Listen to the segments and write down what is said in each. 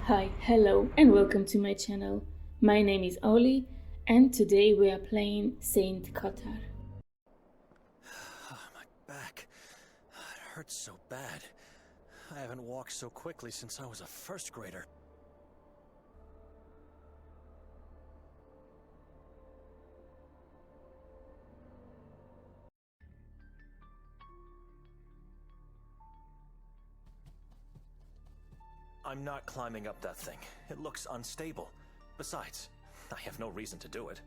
Hi, hello, and welcome to my channel. My name is Oli, and today we are playing Saint Kotar. My back. It hurts so bad. I haven't walked so quickly since I was a first grader. I'm not climbing up that thing. It looks unstable. Besides, I have no reason to do it.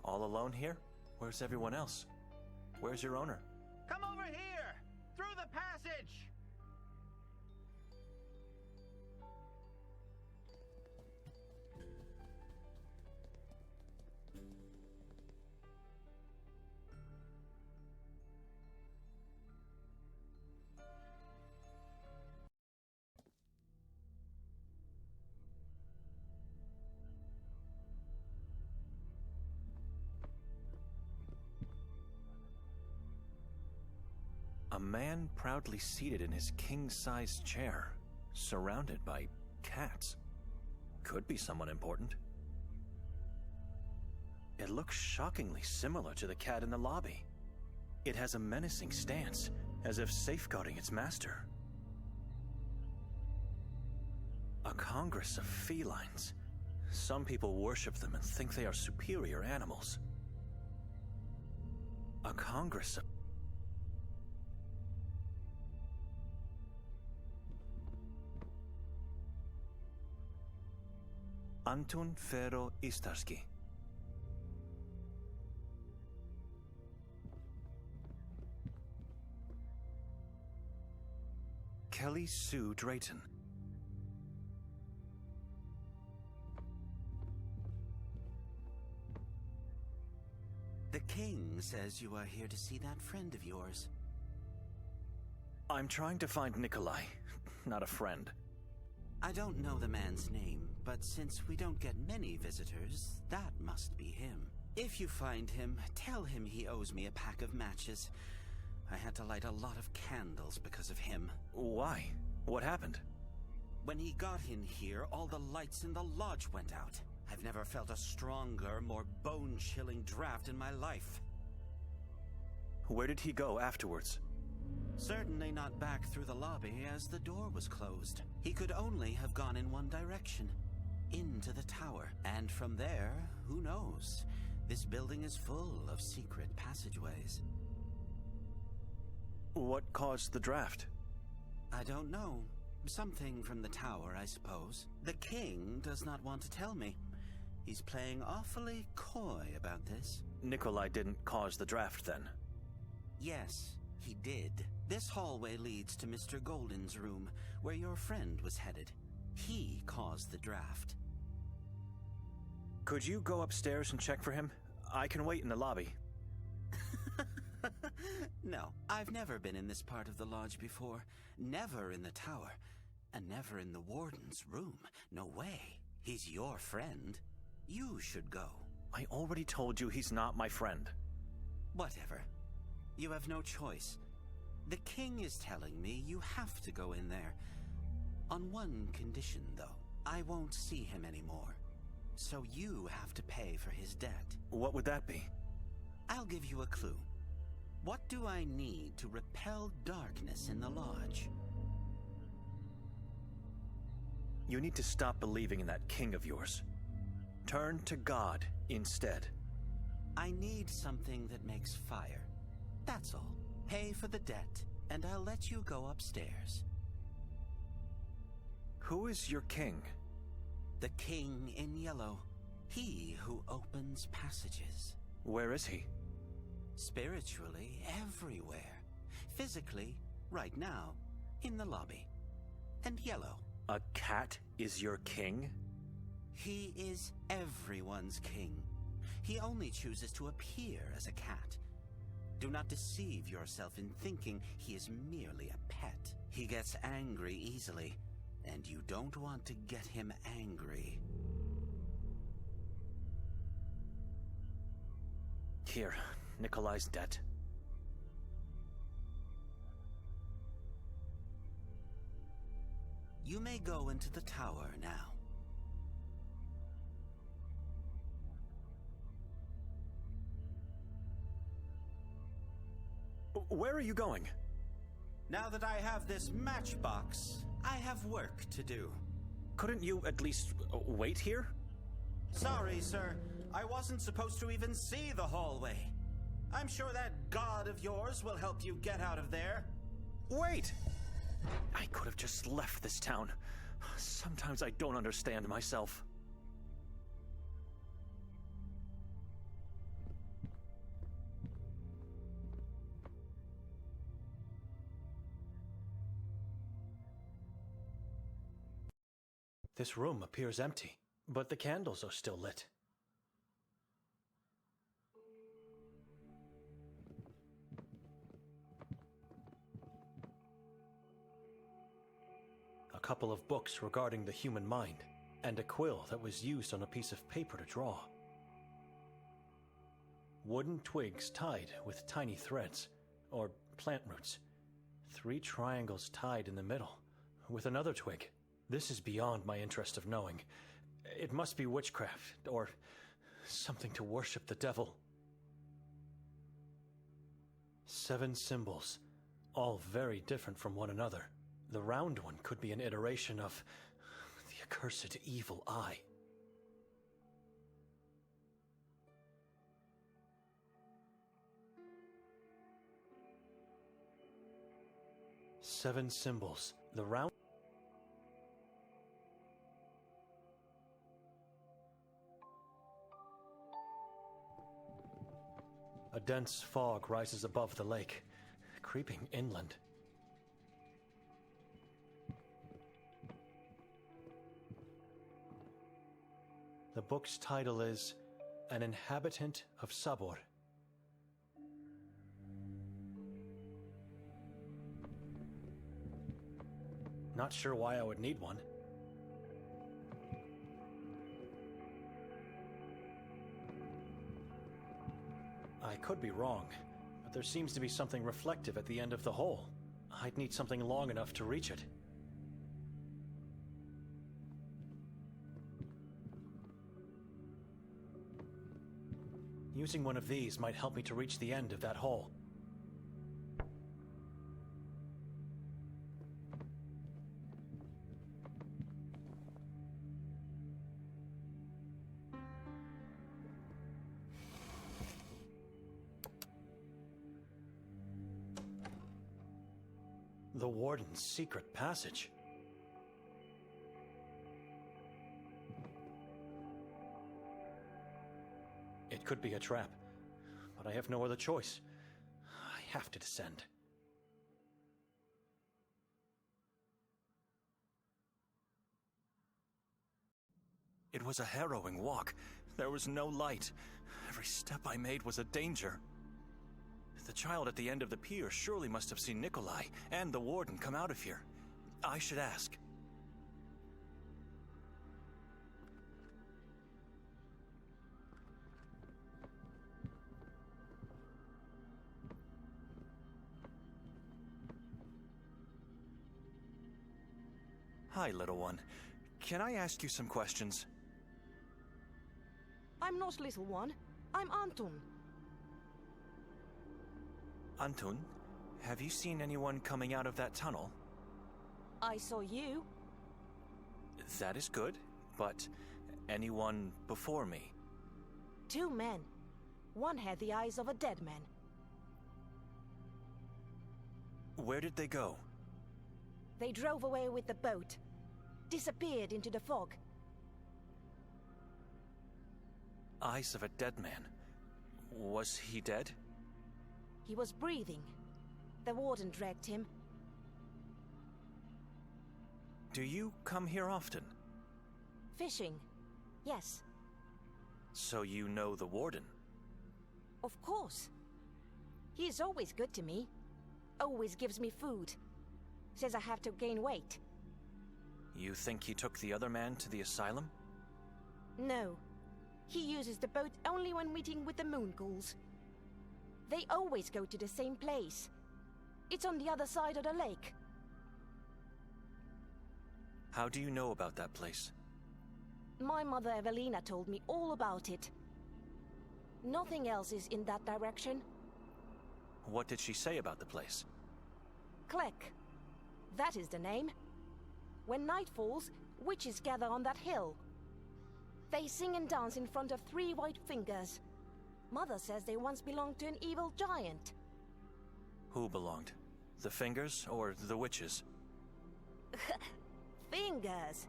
All alone here? Where's everyone else? Where's your owner? Come over here! Through the passage! A man proudly seated in his king-sized chair, surrounded by cats. Could be someone important. It looks shockingly similar to the cat in the lobby. It has a menacing stance, as if safeguarding its master. A congress of felines. Some people worship them and think they are superior animals. A congress of... Antun Fero Istarski. Kelly Sue Drayton. The king says you are here to see that friend of yours. I'm trying to find Nikolay, not a friend. I don't know the man's name, but since we don't get many visitors, that must be him. If you find him, tell him he owes me a pack of matches. I had to light a lot of candles because of him. Why? What happened? When he got in here, all the lights in the lodge went out. I've never felt a stronger, more bone-chilling draft in my life. Where did he go afterwards? Certainly not back through the lobby, as the door was closed. He could only have gone in one direction, into the tower. And from there, who knows? This building is full of secret passageways. What caused the draft? I don't know. Something from the tower, I suppose. The king does not want to tell me. He's playing awfully coy about this. Nikolay didn't cause the draft, then? Yes, he did. This hallway leads to Mr. Golden's room, where your friend was headed. He caused the draft. Could you go upstairs and check for him? I can wait in the lobby. No, I've never been in this part of the lodge before. Never in the tower. And never in the warden's room. No way. He's your friend. You should go. I already told you he's not my friend. Whatever. You have no choice. The king is telling me you have to go in there. On one condition, though. I won't see him anymore. So you have to pay for his debt. What would that be? I'll give you a clue. What do I need to repel darkness in the lodge? You need to stop believing in that king of yours. Turn to God instead. I need something that makes fire. That's all. Pay for the debt, and I'll let you go upstairs. Who is your king? The king in yellow. He who opens passages. Where is he? Spiritually, everywhere. Physically, right now, in the lobby. And yellow. A cat is your king? He is everyone's king. He only chooses to appear as a cat. Do not deceive yourself in thinking he is merely a pet. He gets angry easily, and you don't want to get him angry. Here, Nikolay's debt. You may go into the tower now. Where are you going? Now that I have this matchbox, I have work to do. Couldn't you at least wait here? Sorry, sir. I wasn't supposed to even see the hallway. I'm sure that god of yours will help you get out of there. Wait! I could have just left this town. Sometimes I don't understand myself. This room appears empty, but the candles are still lit. A couple of books regarding the human mind, and a quill that was used on a piece of paper to draw. Wooden twigs tied with tiny threads, or plant roots. 3 triangles tied in the middle, with another twig. This is beyond my interest of knowing. It must be witchcraft, or something to worship the devil. 7 symbols, all very different from one another. The round one could be an iteration of the accursed evil eye. Seven symbols. The round... A dense fog rises above the lake, creeping inland. The book's title is An Inhabitant of Sabor. Not sure why I would need one. I could be wrong, but there seems to be something reflective at the end of the hole. I'd need something long enough to reach it. Using one of these might help me to reach the end of that hole. The warden's secret passage. It could be a trap, but I have no other choice. I have to descend. It was a harrowing walk. There was no light. Every step I made was a danger. The child at the end of the pier surely must have seen Nikolay and the warden come out of here. I should ask. Hi, little one. Can I ask you some questions? I'm not little one. I'm Anton. Anton, have you seen anyone coming out of that tunnel? I saw you. That is good, but anyone before me? 2 men. One had the eyes of a dead man. Where did they go? They drove away with the boat. Disappeared into the fog. Eyes of a dead man. Was he dead? He was breathing. The warden dragged him. Do you come here often? Fishing. Yes. So you know the warden? Of course. He is always good to me. Always gives me food. Says I have to gain weight. You think he took the other man to the asylum? No. He uses the boat only when meeting with the moon ghouls. They always go to the same place. It's on the other side of the lake. How do you know about that place? My mother Evelina told me all about it. Nothing else is in that direction. What did she say about the place? Klek. That is the name. When night falls, witches gather on that hill. They sing and dance in front of 3 white fingers. Mother says they once belonged to an evil giant. Who belonged? The fingers or the witches? Fingers!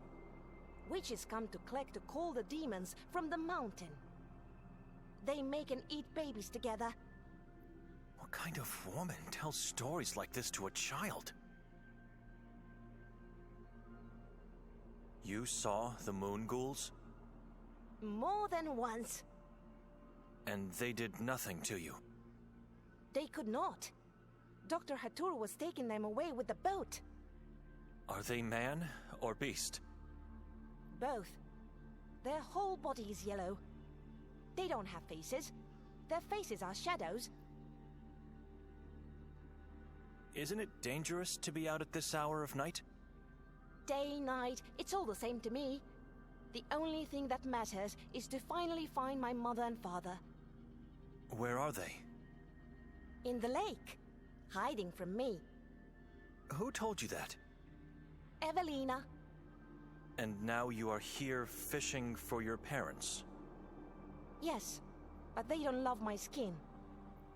Witches come to Klek to call the demons from the mountain. They make and eat babies together. What kind of woman tells stories like this to a child? You saw the moon ghouls? More than once. And they did nothing to you? They could not. Dr. Hatur was taking them away with the boat. Are they man or beast? Both. Their whole body is yellow. They don't have faces. Their faces are shadows. Isn't it dangerous to be out at this hour of night? Day, night, it's all the same to me. The only thing that matters is to finally find my mother and father. Where are they? In the lake. Hiding from me. Who told you that? Evelina. And now you are here fishing for your parents? Yes, but they don't love my skin.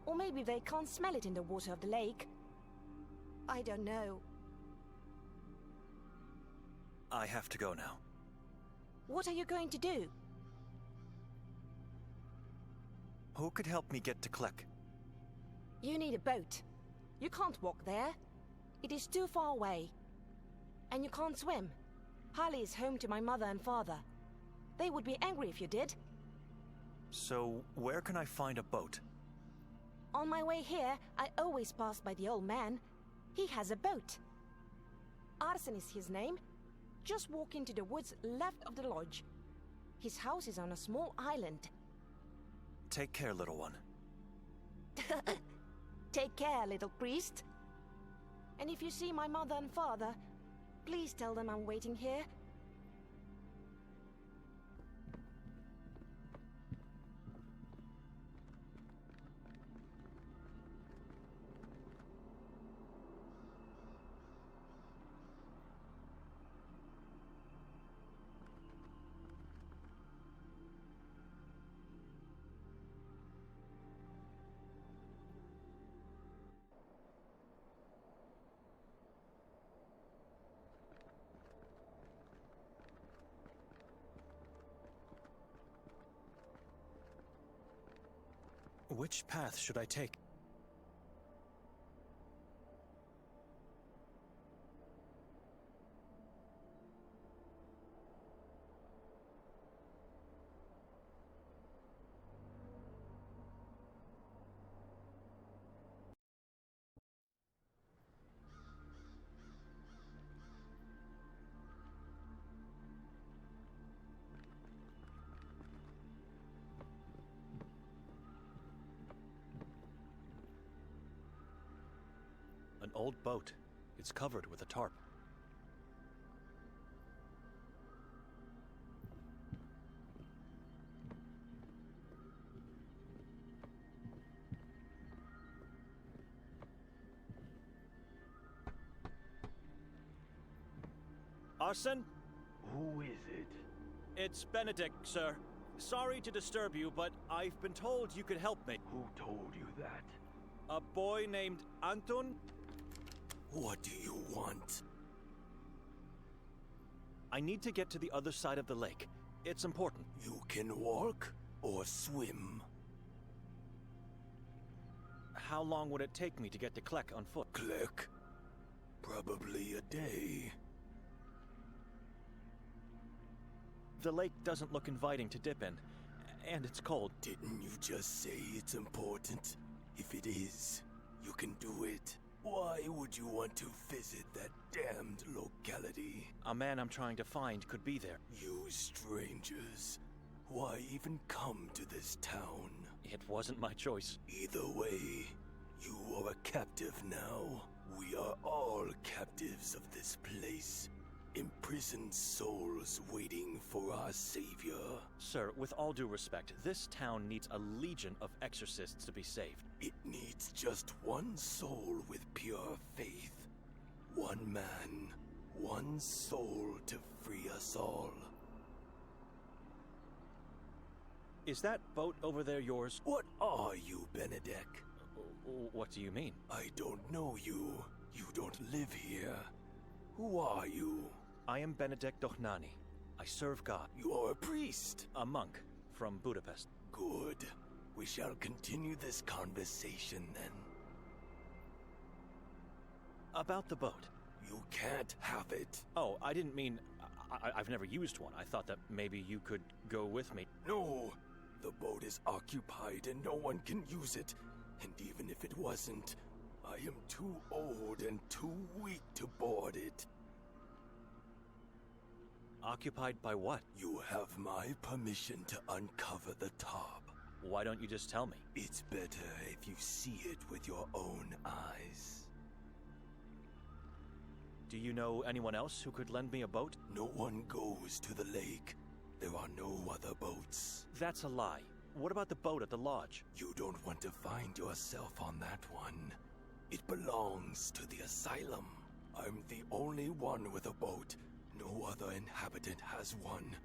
Or maybe they can't smell it in the water of the lake. I don't know. I have to go now. What are you going to do? Who could help me get to Klek? You need a boat. You can't walk there. It is too far away. And you can't swim. Hali is home to my mother and father. They would be angry if you did. So, where can I find a boat? On my way here, I always pass by the old man. He has a boat. Arsen is his name. Just walk into the woods left of the lodge. His house is on a small island. Take care, little one. Take care, little priest. And if you see my mother and father, please tell them I'm waiting here. Which path should I take? An old boat. It's covered with a tarp. Arsen? Who is it? It's Benedek, sir. Sorry to disturb you, but I've been told you could help me. Who told you that? A boy named Anton? What do you want? I need to get to the other side of the lake. It's important. You can walk or swim. How long would it take me to get to Klek on foot? Click. Probably a day. The lake doesn't look inviting to dip in, and it's cold. Didn't you just say it's important? If it is, you can do it. Why would you want to visit that damned locality? A man I'm trying to find could be there. You strangers, why even come to this town? It wasn't my choice. Either way, you are a captive now. We are all captives of this place. Imprisoned souls waiting for our savior. Sir, with all due respect, this town needs a legion of exorcists to be saved. It needs just one soul with pure faith. One man, one soul to free us all. Is that boat over there yours? What are you, Benedek? What do you mean? I don't know you. You don't live here. Who are you? I am Benedek Dochnani. I serve God. You are a priest. A monk from Budapest. Good. We shall continue this conversation then. About the boat. You can't have it. Oh, I didn't mean... I've never used one. I thought that maybe you could go with me. No. The boat is occupied and no one can use it. And even if it wasn't, I am too old and too weak to board it. Occupied by what? You have my permission to uncover the top. Why don't you just tell me? It's better if you see it with your own eyes. Do you know anyone else who could lend me a boat? No one goes to the lake. There are no other boats. That's a lie. What about the boat at the lodge? You don't want to find yourself on that one. It belongs to the asylum. I'm the only one with a boat. No other inhabitant has one.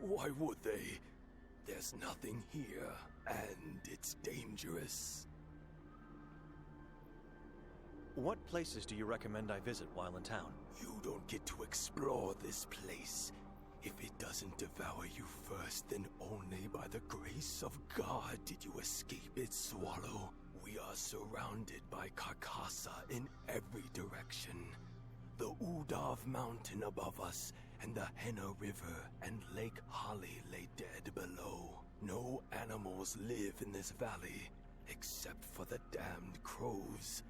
Why would they? There's nothing here, and it's dangerous. What places do you recommend I visit while in town? You don't get to explore this place. If it doesn't devour you first, then only by the grace of God did you escape its swallow. We are surrounded by Carcassa in every direction. The Udav mountain above us, and the Henna River and Lake Holly lay dead below. No animals live in this valley, except for the damned crows.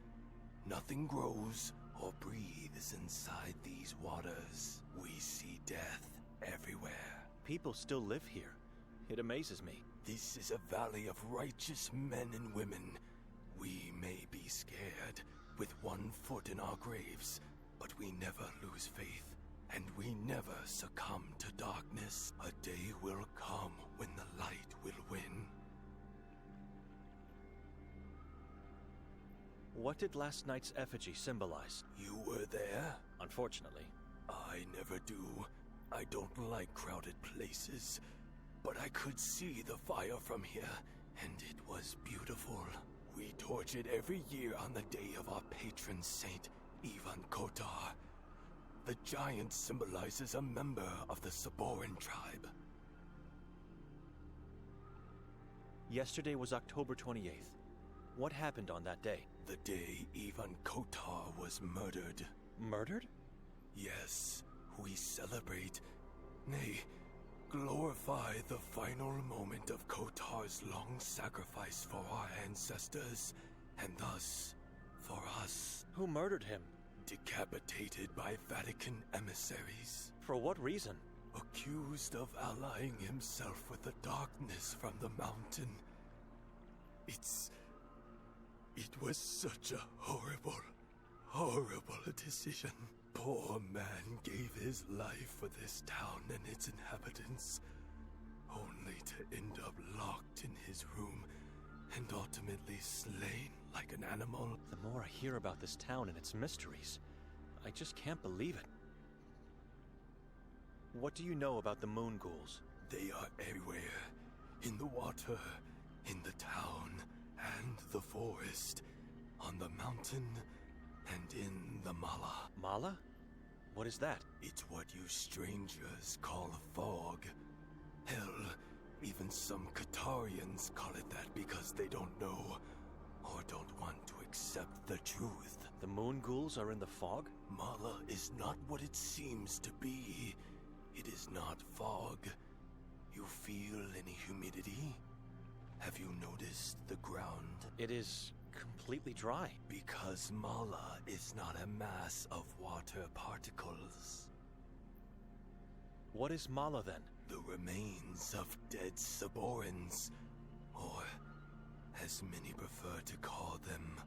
Nothing grows or breathes inside these waters. We see death everywhere. People still live here. It amazes me. This is a valley of righteous men and women. We may be scared, with one foot in our graves, but we never lose faith, and we never succumb to darkness. A day will come when the light will win. What did last night's effigy symbolize? You were there? Unfortunately. I never do. I don't like crowded places, but I could see the fire from here, and it was beautiful. We torch it every year on the day of our patron saint, Kotar. The giant symbolizes a member of the Saboran tribe. Yesterday was October 28th. What happened on that day? The day Kotar was murdered. Murdered? Yes, we celebrate, nay, glorify the final moment of Kotar's long sacrifice for our ancestors, and thus, for us. Who murdered him? Decapitated by Vatican emissaries. For what reason? Accused of allying himself with the darkness from the mountain. It was such a horrible, horrible decision. Poor man gave his life for this town and its inhabitants, only to end up locked in his room and ultimately slain like an animal. The more I hear about this town and its mysteries, I just can't believe it. What do you know about the moon ghouls? They are everywhere. In the water, in the town, and the forest, on the mountain, and in the mala. Mala? What is that? It's what you strangers call fog. Hell, even some Katarians call it that because they don't know, or don't want to accept the truth. The moon ghouls are in the fog? Mala is not what it seems to be. It is not fog. You feel any humidity? Have you noticed the ground? It is completely dry. Because Mala is not a mass of water particles. What is Mala then? The remains of dead Saborans, or as many prefer to call them,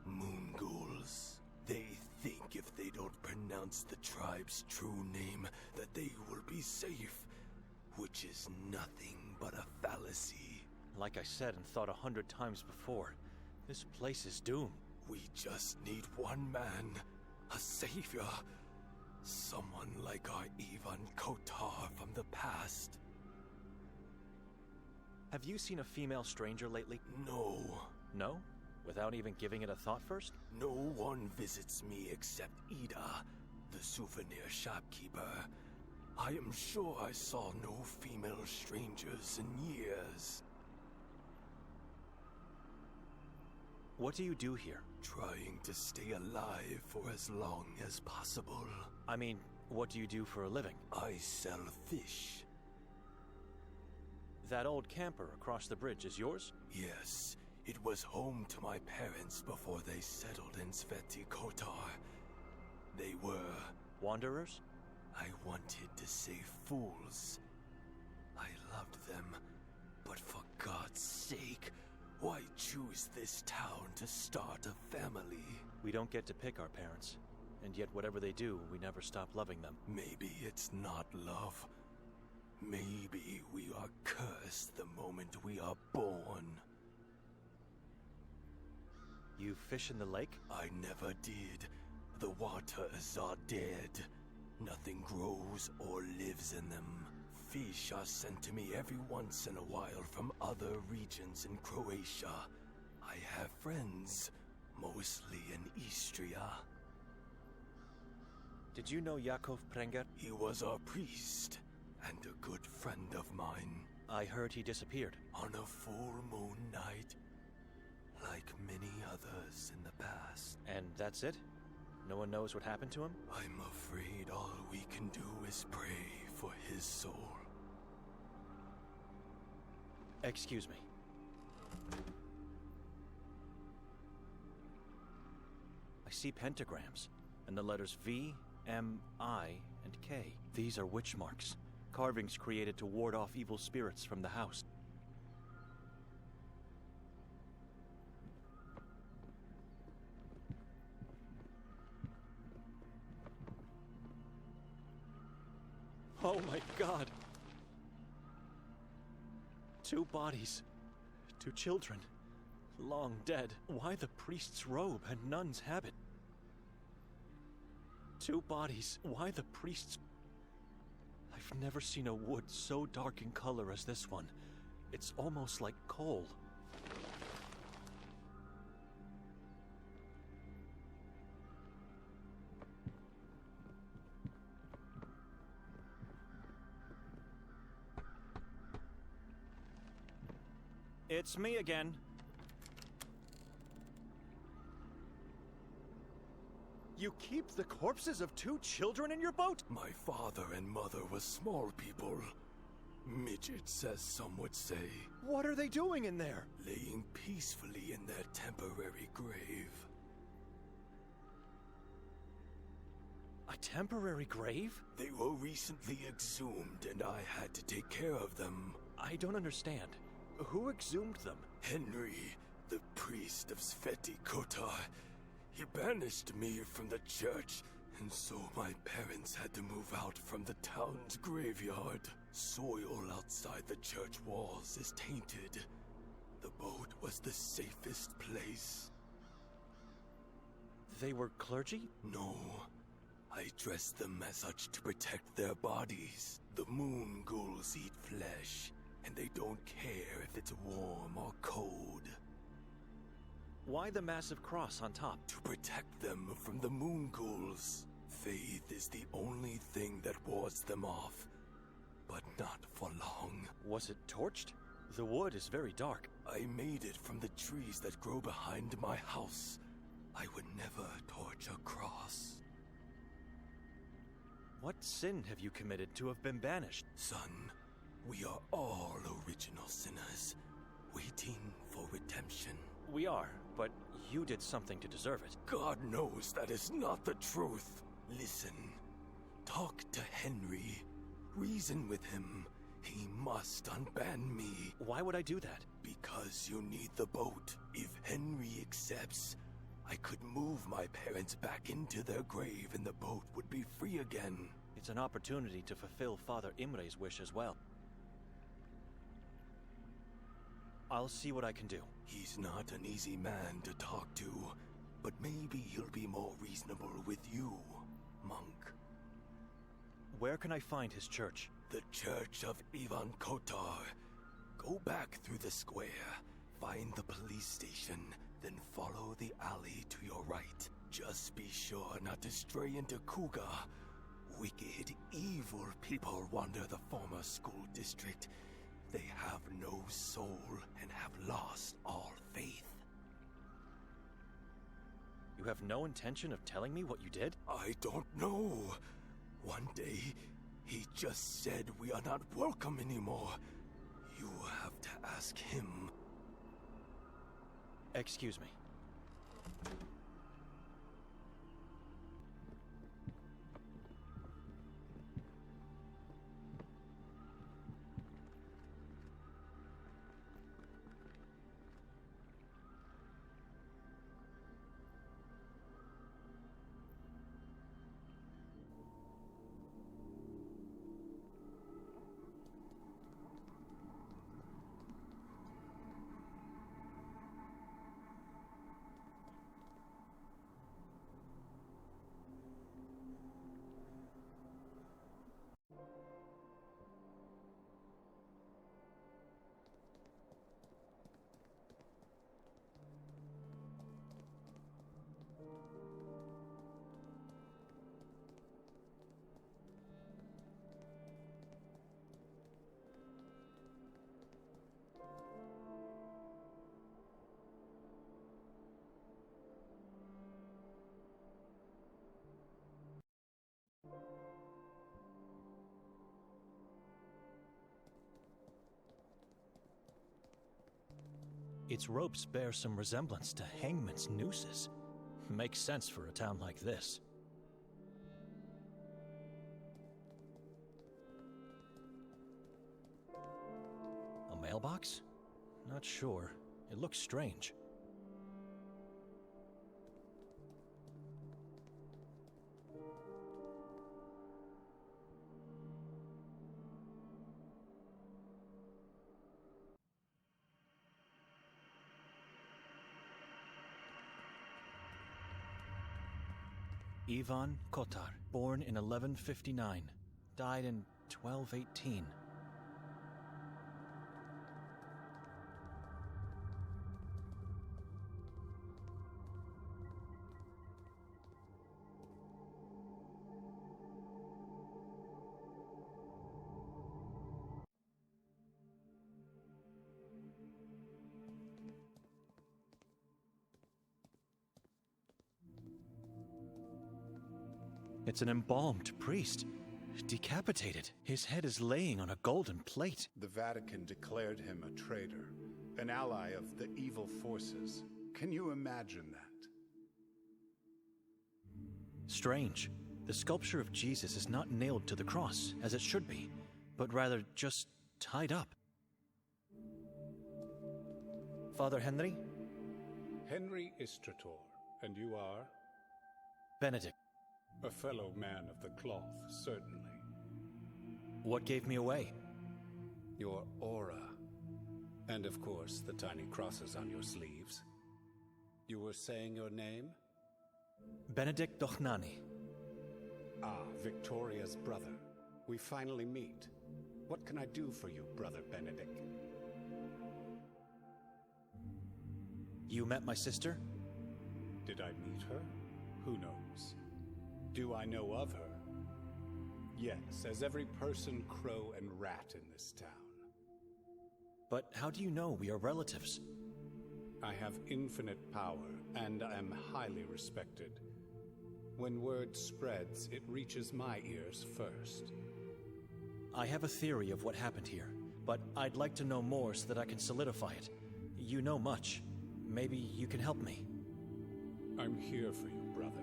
moon ghouls. They think if they don't pronounce the tribe's true name that they will be safe, which is nothing but a fallacy. Like I said and thought 100 times before, this place is doomed. We just need one man, a savior, someone like our Saint Kotar from the past. Have you seen a female stranger lately? No. No? Without even giving it a thought first? No one visits me except Ida, the souvenir shopkeeper. I am sure I saw no female strangers in years. What do you do here? Trying to stay alive for as long as possible. I mean, what do you do for a living? I sell fish. That old camper across the bridge is yours? Yes, it was home to my parents before they settled in Sveti Kotar. They were... Wanderers? I wanted to save fools. I loved them, but for God's sake, why choose this town to start a family? We don't get to pick our parents, and yet whatever they do, we never stop loving them. Maybe it's not love. Maybe we are cursed the moment we are born. You fish in the lake? I never did. The waters are dead. Nothing grows or lives in them. Fish are sent to me every once in a while from other regions in Croatia. I have friends, mostly in Istria. Did you know Jakov Prenger? He was our priest and a good friend of mine. I heard he disappeared. On a full moon night, like many others in the past. And that's it? No one knows what happened to him? I'm afraid all we can do is pray for his soul. Excuse me. I see pentagrams, and the letters V, M, I, and K. These are witch marks, carvings created to ward off evil spirits from the house. Oh my God! 2 bodies. 2 children. Long dead. Why the priest's robe and nun's habit? 2 bodies. Why the priest's... I've never seen a wood so dark in color as this one. It's almost like coal. It's me again. You keep the corpses of 2 children in your boat? My father and mother were small people. Midgets, as some would say. What are they doing in there? Laying peacefully in their temporary grave. A temporary grave? They were recently exhumed and I had to take care of them. I don't understand. Who exhumed them? Henry, the priest of Sveti Kotar. He banished me from the church, and so my parents had to move out from the town's graveyard. Soil outside the church walls is tainted. The boat was the safest place. They were clergy? No. I dressed them as such to protect their bodies. The moon ghouls eat flesh, and they don't care if it's warm or cold. Why the massive cross on top? To protect them from the moon ghouls. Faith is the only thing that wards them off, but not for long. Was it torched? The wood is very dark. I made it from the trees that grow behind my house. I would never torch a cross. What sin have you committed to have been banished? Son, we are all original sinners, waiting for redemption. We are, but you did something to deserve it. God knows that is not the truth. Listen, talk to Henry. Reason with him. He must unban me. Why would I do that? Because you need the boat. If Henry accepts, I could move my parents back into their grave and the boat would be free again. It's an opportunity to fulfill Father Imre's wish as well. I'll see what I can do. He's not an easy man to talk to, but maybe he'll be more reasonable with you, monk. Where can I find his church? The Church of Saint Kotar. Go back through the square, find the police station, then follow the alley to your right. Just be sure not to stray into Kuga. Wicked, evil people wander the former school district. They have no soul and have lost all faith. You have no intention of telling me what you did? I don't know. One day, he just said we are not welcome anymore. You have to ask him. Excuse me. Its ropes bear some resemblance to hangman's nooses. Makes sense for a town like this. A mailbox? Not sure. It looks strange. Saint Kotar, born in 1159, died in 1218. It's an embalmed priest, decapitated. His head is laying on a golden plate. The Vatican declared him a traitor, an ally of the evil forces. Can you imagine that? Strange. The sculpture of Jesus is not nailed to the cross, as it should be, but rather just tied up. Father Henry? Henry Istrator, and you are? Benedek. A fellow man of the cloth, certainly. What gave me away? Your aura. And of course, the tiny crosses on your sleeves. You were saying your name? Benedek Dochnani. Ah, Victoria's brother. We finally meet. What can I do for you, Brother Benedek? You met my sister? Did I meet her? Who knows? Do I know of her? Yes, as every person, crow, and rat in this town. But how do you know we are relatives? I have infinite power, and I am highly respected. When word spreads, it reaches my ears first. I have a theory of what happened here, but I'd like to know more so that I can solidify it. You know much. Maybe you can help me. I'm here for you, brother.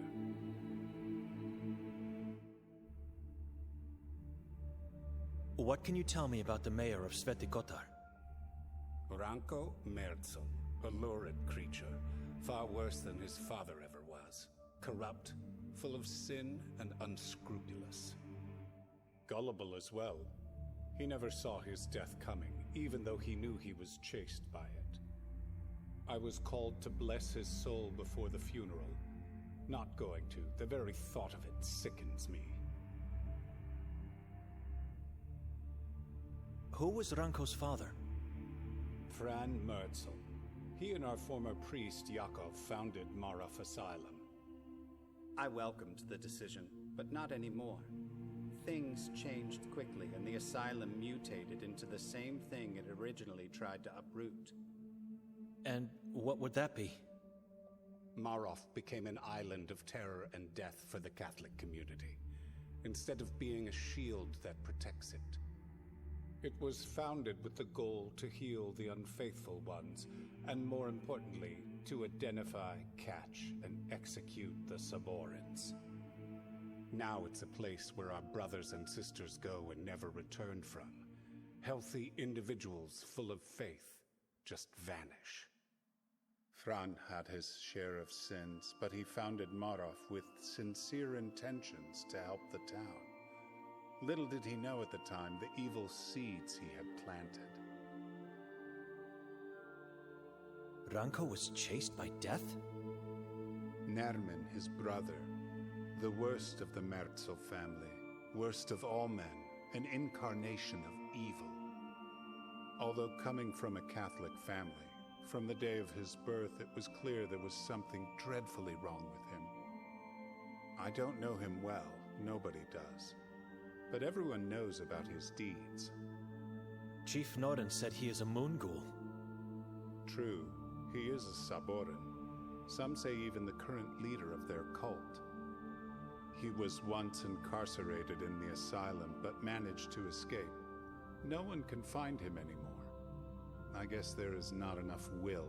What can you tell me about the mayor of Sveti Kotar? Ranko Merzel, a lurid creature, Far worse than his father ever was. Corrupt, full of sin, and unscrupulous. Gullible as well. He never saw his death coming, even though he knew he was chased by it. I was called to bless his soul before the funeral. Not going to. The very thought of it sickens me. Who was Ranko's father? Fran Merzel. He and our former priest, Yakov, founded Marov Asylum. I welcomed the decision, but not anymore. Things changed quickly, and the asylum mutated into the same thing it originally tried to uproot. And what would that be? Marov became an island of terror and death for the Catholic community, instead of being a shield that protects it. It was founded with the goal to heal the unfaithful ones, and more importantly, to identify, catch, and execute the Saborans. Now it's a place where our brothers and sisters go and never return from. Healthy individuals full of faith just vanish. Fran had his share of sins, but he founded Marov with sincere intentions to help the town. Little did he know at the time the evil seeds he had planted. Ranko was chased by death? Nermin, his brother, the worst of the Merzel family, worst of all men, an incarnation of evil. Although coming from a Catholic family, from the day of his birth, it was clear there was something dreadfully wrong with him. I don't know him well, nobody does, but everyone knows about his deeds. Chief Norden said he is a moon ghoul. True, he is a Saboran. Some say even the current leader of their cult. He was once incarcerated in the asylum, but managed to escape. No one can find him anymore. I guess there is not enough will.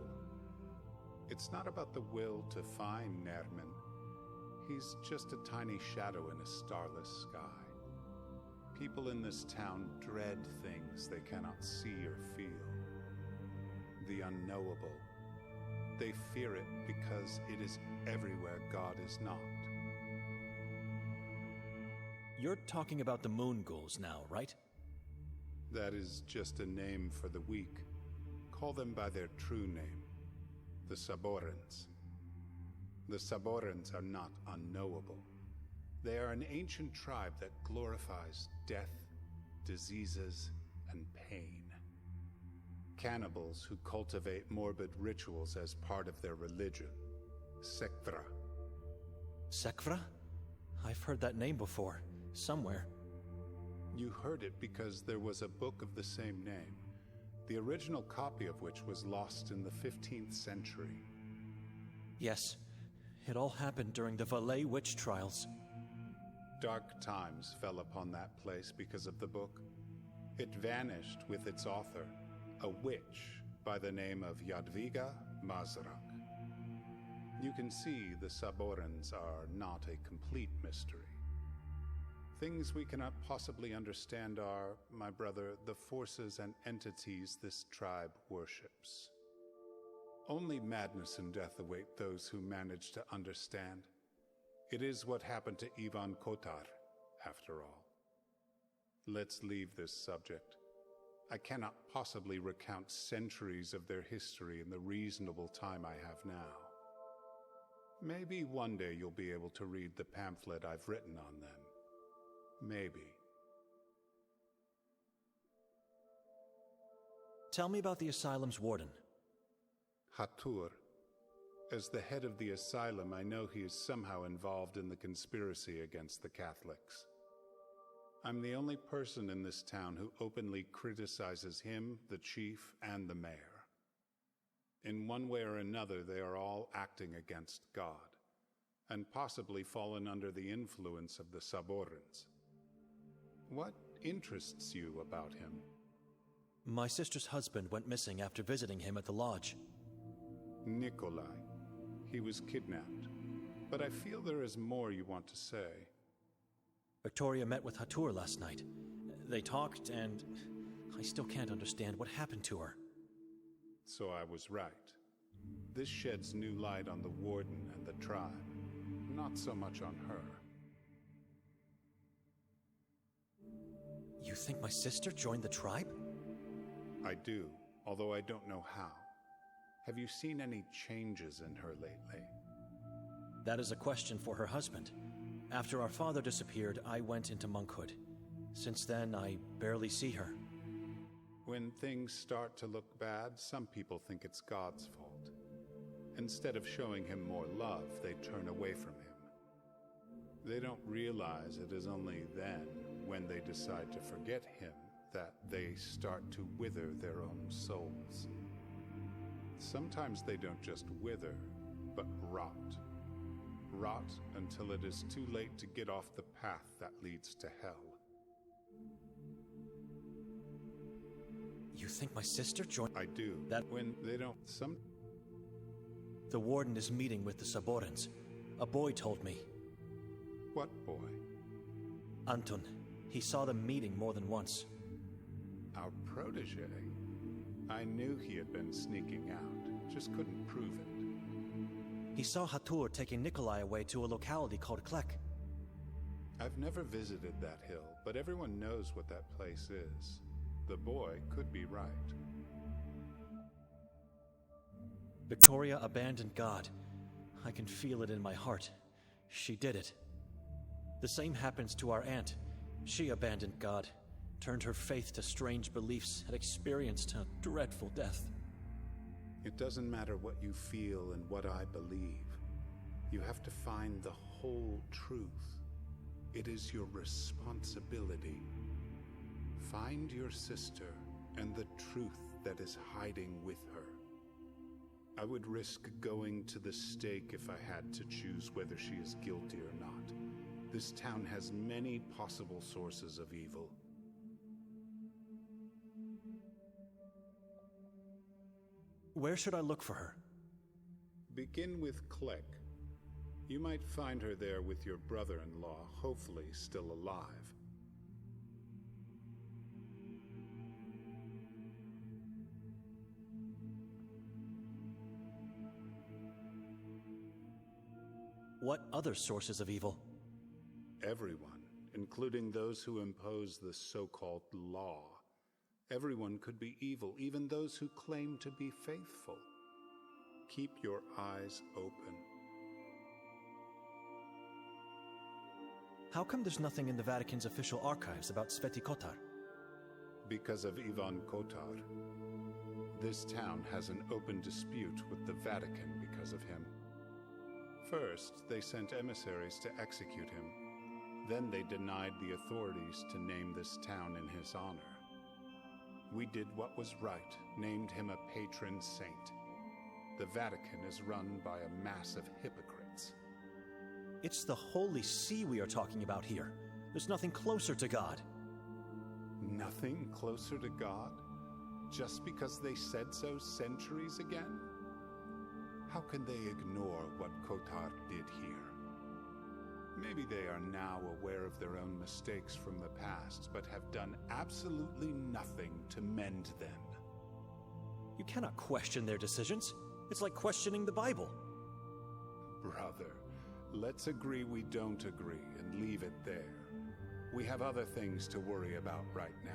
It's not about the will to find Nermin. He's just a tiny shadow in a starless sky. People in this town dread things they cannot see or feel. The unknowable. They fear it because it is everywhere God is not. You're talking about the moon ghouls now, right? That is just a name for the weak. Call them by their true name, the Saborans. The Saborans are not unknowable. They are an ancient tribe that glorifies death, diseases, and pain. Cannibals who cultivate morbid rituals as part of their religion. Sekvra. Sekvra? I've heard that name before, somewhere. You heard it because there was a book of the same name, the original copy of which was lost in the 15th century. Yes, it all happened during the Valais witch trials. Dark times fell upon that place because of the book. It vanished with its author, a witch by the name of Jadwiga Mazrak. You can see the Saborans are not a complete mystery. Things we cannot possibly understand are, my brother, the forces and entities this tribe worships. Only madness and death await those who manage to understand. It is what happened to Saint Kotar, after all. Let's leave this subject. I cannot possibly recount centuries of their history in the reasonable time I have now. Maybe one day you'll be able to read the pamphlet I've written on them. Maybe. Tell me about the asylum's warden. Hatur. As the head of the asylum, I know he is somehow involved in the conspiracy against the Catholics. I'm the only person in this town who openly criticizes him, the chief, and the mayor. In one way or another, they are all acting against God, and possibly fallen under the influence of the Saborans. What interests you about him? My sister's husband went missing after visiting him at the lodge. Nikolay. He was kidnapped. But I feel there is more you want to say. Victoria met with Hatur last night. They talked, and I still can't understand what happened to her. So I was right. This sheds new light on the Warden and the tribe, not so much on her. You think my sister joined the tribe? I do, although I don't know how. Have you seen any changes in her lately? That is a question for her husband. After our father disappeared, I went into monkhood. Since then, I barely see her. When things start to look bad, some people think it's God's fault. Instead of showing him more love, they turn away from him. They don't realize it is only then, when they decide to forget him, that they start to wither their own souls. Sometimes they don't just wither, but rot. Rot until it is too late to get off the path that leads to hell. You think my sister joined? I do. That when they don't... The Warden is meeting with the Saborans. A boy told me. What boy? Anton. He saw them meeting more than once. Our protege? I knew he had been sneaking out, just couldn't prove it. He saw Hatur taking Nikolay away to a locality called Klek. I've never visited that hill, but everyone knows what that place is. The boy could be right. Victoria abandoned God. I can feel it in my heart. She did it. The same happens to our aunt. She abandoned God, turned her faith to strange beliefs, and experienced a dreadful death. It doesn't matter what you feel and what I believe. You have to find the whole truth. It is your responsibility. Find your sister and the truth that is hiding with her. I would risk going to the stake if I had to choose whether she is guilty or not. This town has many possible sources of evil. Where should I look for her? Begin with Klek. You might find her there with your brother-in-law, hopefully still alive. What other sources of evil? Everyone, including those who impose the so-called law. Everyone could be evil, even those who claim to be faithful. Keep your eyes open. How come there's nothing in the Vatican's official archives about Sveti Kotar? Because of Ivan Kotar. This town has an open dispute with the Vatican because of him. First, they sent emissaries to execute him. Then they denied the authorities to name this town in his honor. We did what was right, named him a patron saint. The Vatican is run by a mass of hypocrites. It's the Holy See we are talking about here. There's nothing closer to God. Nothing closer to God? Just because they said so centuries again? How can they ignore what Kotar did here? Maybe they are now aware of their own mistakes from the past, but have done absolutely nothing to mend them. You cannot question their decisions. It's like questioning the Bible. Brother, let's agree we don't agree and leave it there. We have other things to worry about right now.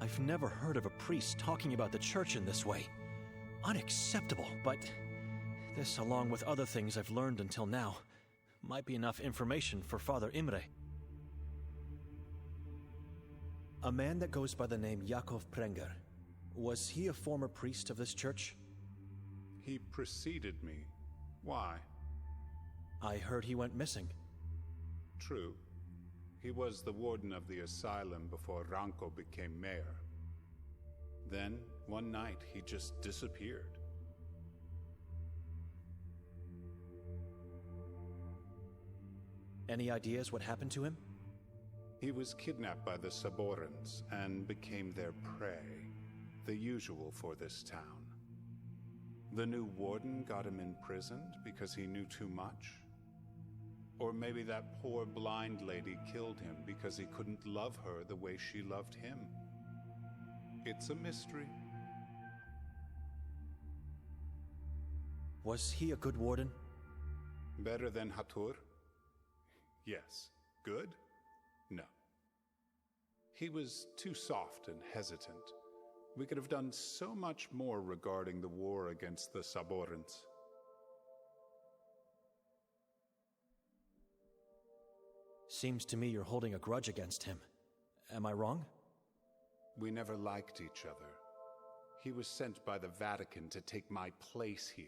I've never heard of a priest talking about the church in this way. Unacceptable, but this, along with other things I've learned until now, might be enough information for Father Imre. A man that goes by the name Yakov Prenger. Was he a former priest of this church? He preceded me. Why? I heard he went missing. True. He was the warden of the asylum before Ranko became mayor. Then, one night, he just disappeared. Any ideas what happened to him? He was kidnapped by the Saborans and became their prey, the usual for this town. The new warden got him imprisoned because he knew too much? Or maybe that poor blind lady killed him because he couldn't love her the way she loved him. It's a mystery. Was he a good warden? Better than Hatur? Yes. Good? No. He was too soft and hesitant. We could have done so much more regarding the war against the Saborans. Seems to me you're holding a grudge against him. Am I wrong? We never liked each other. He was sent by the Vatican to take my place here.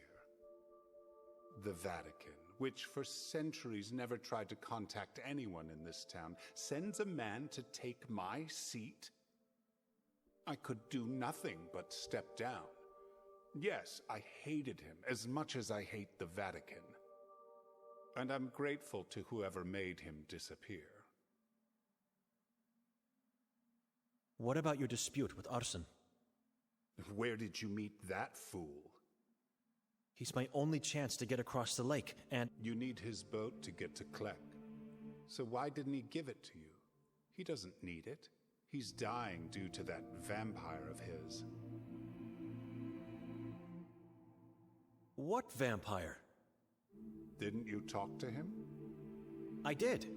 The Vatican, which for centuries never tried to contact anyone in this town, sends a man to take my seat? I could do nothing but step down. Yes, I hated him as much as I hate the Vatican. And I'm grateful to whoever made him disappear. What about your dispute with Arsen? Where did you meet that fool? He's my only chance to get across the lake, and... You need his boat to get to Klek. So why didn't he give it to you? He doesn't need it. He's dying due to that vampire of his. What vampire? Didn't you talk to him? I did.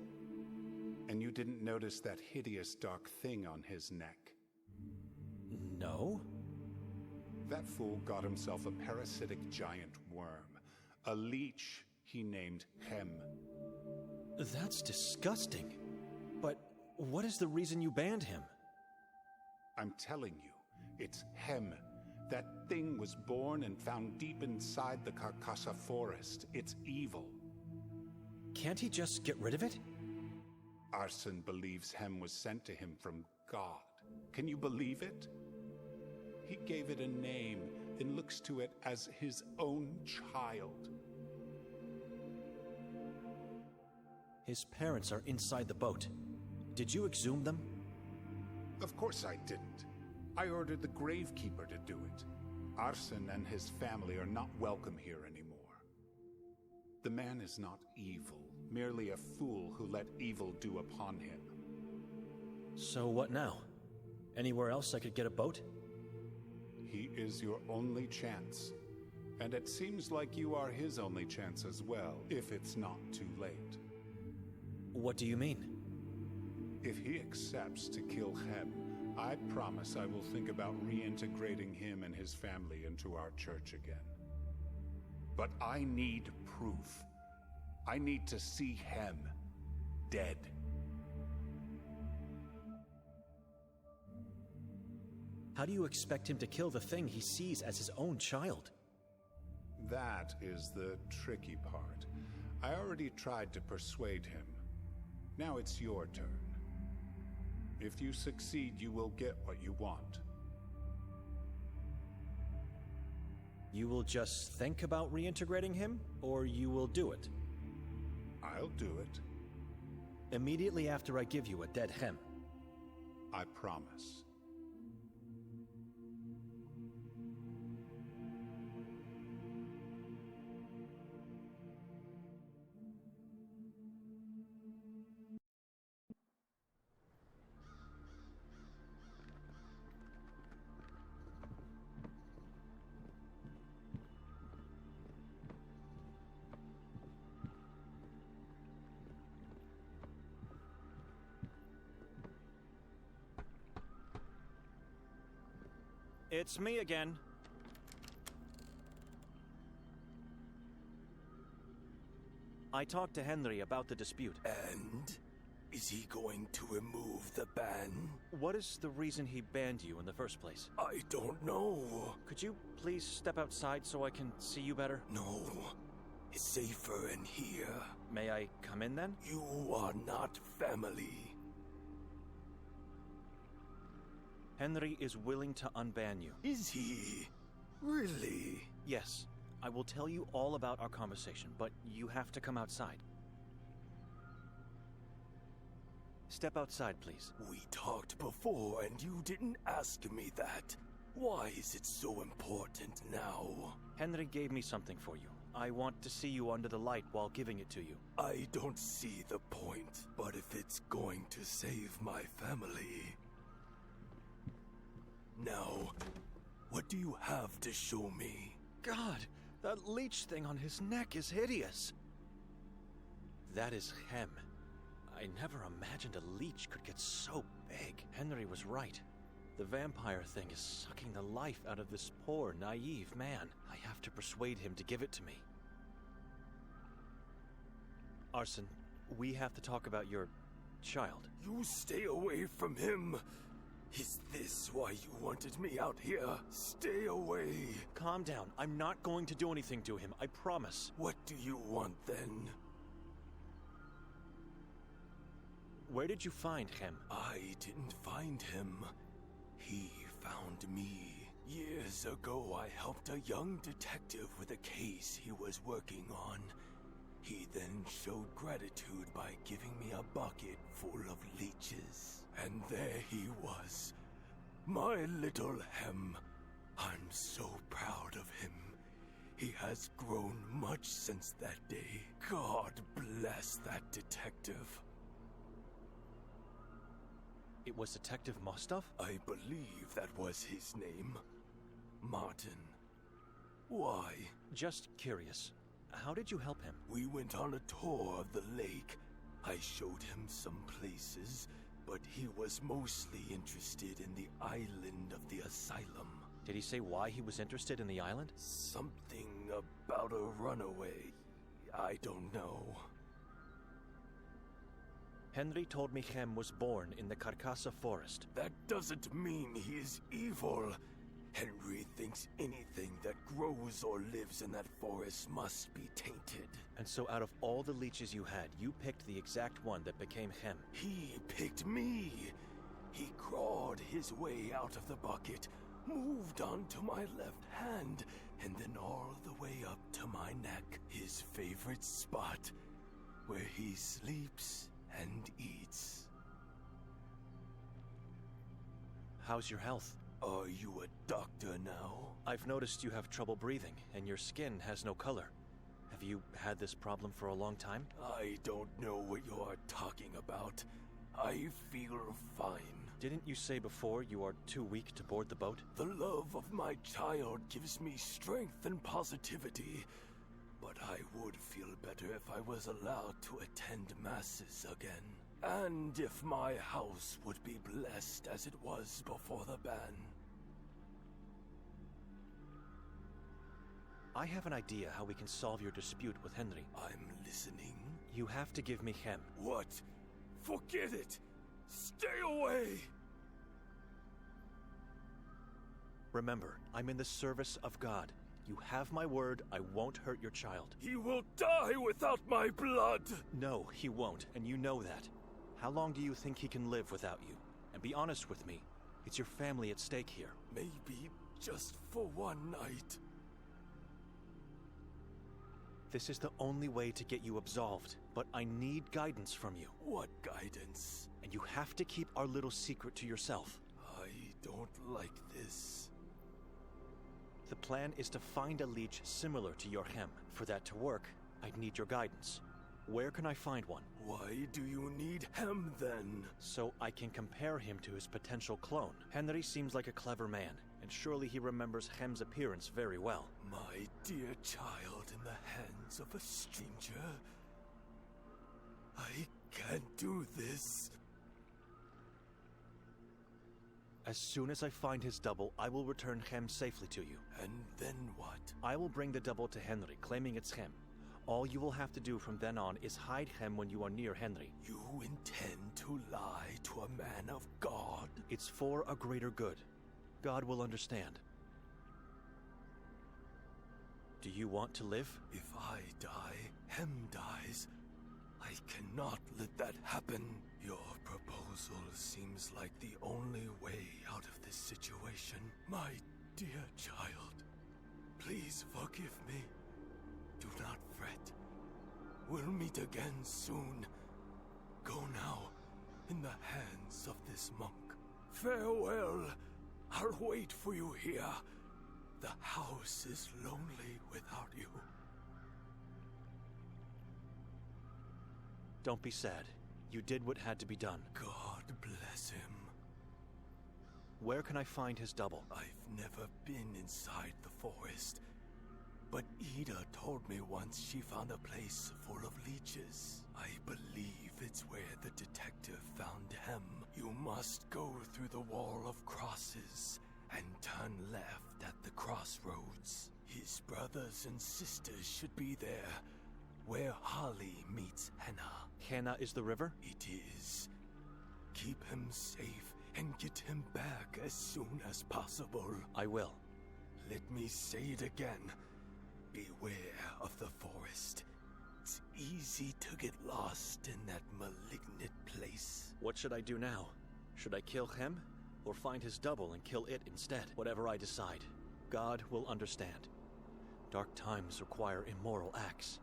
And you didn't notice that hideous dark thing on his neck? No. That fool got himself a parasitic giant worm. A leech he named Hem. That's disgusting. But what is the reason you banned him? I'm telling you, it's Hem. That thing was born and found deep inside the Carcassa forest. It's evil. Can't he just get rid of it? Arsen believes Hem was sent to him from God. Can you believe it? He gave it a name and looks to it as his own child. His parents are inside the boat. Did you exhume them? Of course I didn't. I ordered the gravekeeper to do it. Arsen and his family are not welcome here anymore. The man is not evil, merely a fool who let evil do upon him. So what now? Anywhere else I could get a boat? He is your only chance. And it seems like you are his only chance as well, if it's not too late. What do you mean? If he accepts to kill Hem, I promise I will think about reintegrating him and his family into our church again. But I need proof. I need to see Hem dead. How do you expect him to kill the thing he sees as his own child? That is the tricky part. I already tried to persuade him. Now it's your turn. If you succeed, you will get what you want. You will just think about reintegrating him, or you will do it? I'll do it. Immediately after I give you a dead Hem. I promise. It's me again. I talked to Henry about the dispute. And? Is he going to remove the ban? What is the reason he banned you in the first place? I don't know. Could you please step outside so I can see you better? No. It's safer in here. May I come in then? You are not family. Henry is willing to unban you. Is he? Really? Yes. I will tell you all about our conversation, but you have to come outside. Step outside, please. We talked before and you didn't ask me that. Why is it so important now? Henry gave me something for you. I want to see you under the light while giving it to you. I don't see the point, but if it's going to save my family... Now, what do you have to show me? God, That leech thing on his neck is hideous. That is Hem. I never imagined a leech could get so big. Henry was right. The vampire thing is sucking the life out of this poor, naive man. I have to persuade him to give it to me. Arson, we have to talk about your child. You stay away from him. Is this why you wanted me out here? Stay away. Calm down. I'm not going to do anything to him, I promise. What do you want then? Where did you find Hem? I didn't find him. He found me. Years ago, I helped a young detective with a case he was working on. He then showed gratitude by giving me a bucket full of leeches. And there he was. My little Hem. I'm so proud of him. He has grown much since that day. God bless that detective. It was Detective Mostov? I believe that was his name. Martin. Why? Just curious. How did you help him? We went on a tour of the lake. I showed him some places, but he was mostly interested in the island of the asylum. Did he say why he was interested in the island? Something about a runaway. I don't know. Henry told me Hem was born in the Carcassa forest. That doesn't mean he is evil. Henry thinks anything that grows or lives in that forest must be tainted. And so out of all the leeches you had, you picked the exact one that became Hem. He picked me. He crawled his way out of the bucket, moved onto my left hand, and then all the way up to my neck. His favorite spot, where he sleeps and eats. How's your health? Are you a doctor now? I've noticed you have trouble breathing, and your skin has no color. Have you had this problem for a long time? I don't know what you're talking about. I feel fine. Didn't you say before you are too weak to board the boat? The love of my child gives me strength and positivity. But I would feel better if I was allowed to attend masses again. And if my house would be blessed as it was before the ban. I have an idea how we can solve your dispute with Henry. I'm listening. You have to give me Hem. What? Forget it! Stay away! Remember, I'm in the service of God. You have my word, I won't hurt your child. He will die without my blood! No, he won't, and you know that. How long do you think he can live without you? And be honest with me, it's your family at stake here. Maybe just for one night. This is the only way to get you absolved, but I need guidance from you. What guidance? And you have to keep our little secret to yourself. I don't like this. The plan is to find a leech similar to your Hem. For that to work, I'd need your guidance. Where can I find one? Why do you need Hem then? So I can compare him to his potential clone. Henry seems like a clever man, and surely he remembers Hem's appearance very well. My dear child in the hands of a stranger. I can't do this. As soon as I find his double, I will return Hem safely to you. And then what? I will bring the double to Henry, claiming it's Hem. All you will have to do from then on is hide Hem when you are near Henry. You intend to lie to a man of God? It's for a greater good. God will understand. Do you want to live? If I die, Hem dies. I cannot let that happen. Your proposal seems like the only way out of this situation. My dear child, please forgive me. Do not fret. We'll meet again soon. Go now, in the hands of this monk. Farewell. I'll wait for you here. The house is lonely without you. Don't be sad. You did what had to be done. God bless him. Where can I find his double? I've never been inside the forest. But Ida told me once she found a place full of leeches. I believe it's where the detective found him. You must go through the wall of crosses and turn left at the crossroads. His brothers and sisters should be there, where Holly meets Henna. Henna is the river? It is. Keep him safe and get him back as soon as possible. I will. Let me say it again. Beware of the forest. It's easy to get lost in that malignant place. What should I do now? Should I kill him, or find his double and kill it instead? Whatever I decide, God will understand. Dark times require immoral acts.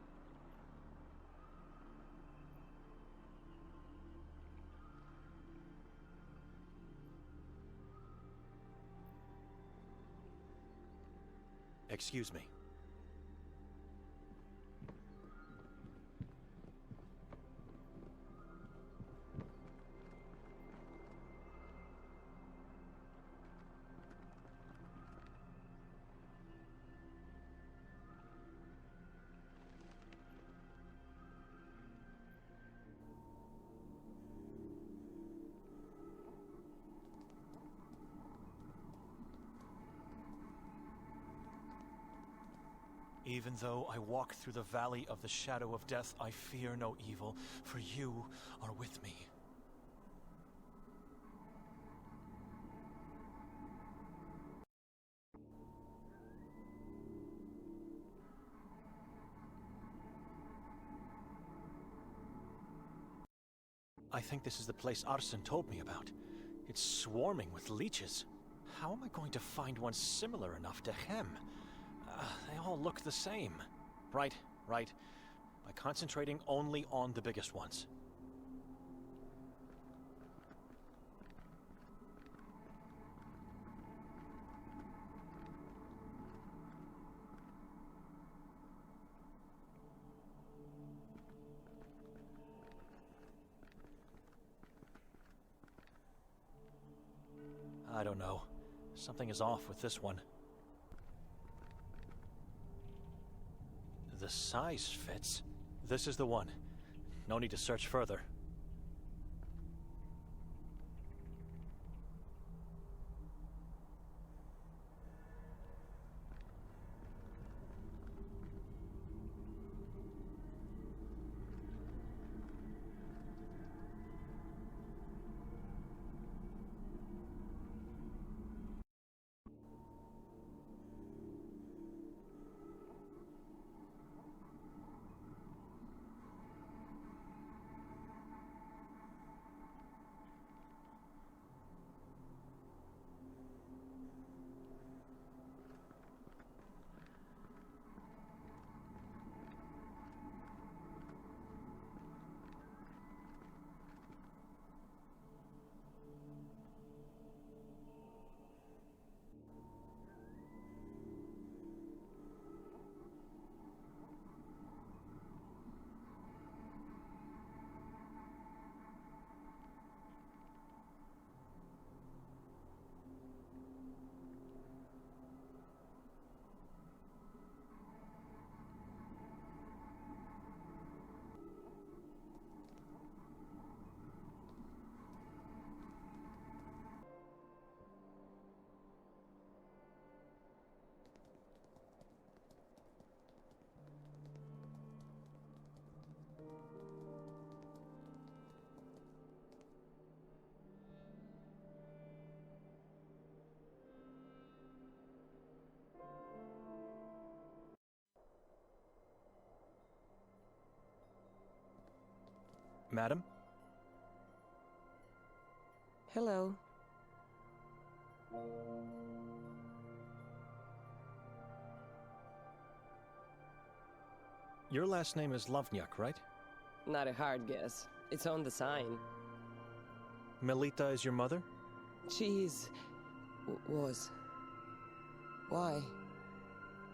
Excuse me. Even though I walk through the valley of the shadow of death, I fear no evil, for you are with me. I think this is the place Arsen told me about. It's swarming with leeches. How am I going to find one similar enough to him? They all look the same. Right. By concentrating only on the biggest ones. I don't know. Something is off with this one. The size fits. This is the one. No need to search further. Madam? Hello. Your last name is Lovnyuk, right? Not a hard guess. It's on the sign. Melita is your mother? She's... was. Why?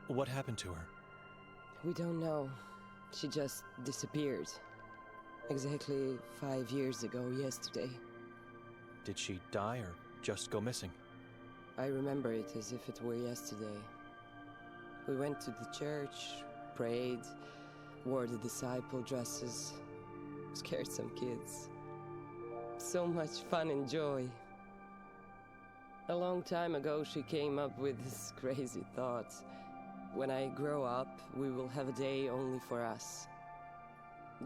What happened to her? We don't know. She just disappeared. Exactly 5 years ago yesterday. Did she die or just go missing? I remember it as if it were yesterday. We went to the church, prayed, wore the disciple dresses, scared some kids. So much fun and joy. A long time ago, she came up with this crazy thought. When I grow up, we will have a day only for us.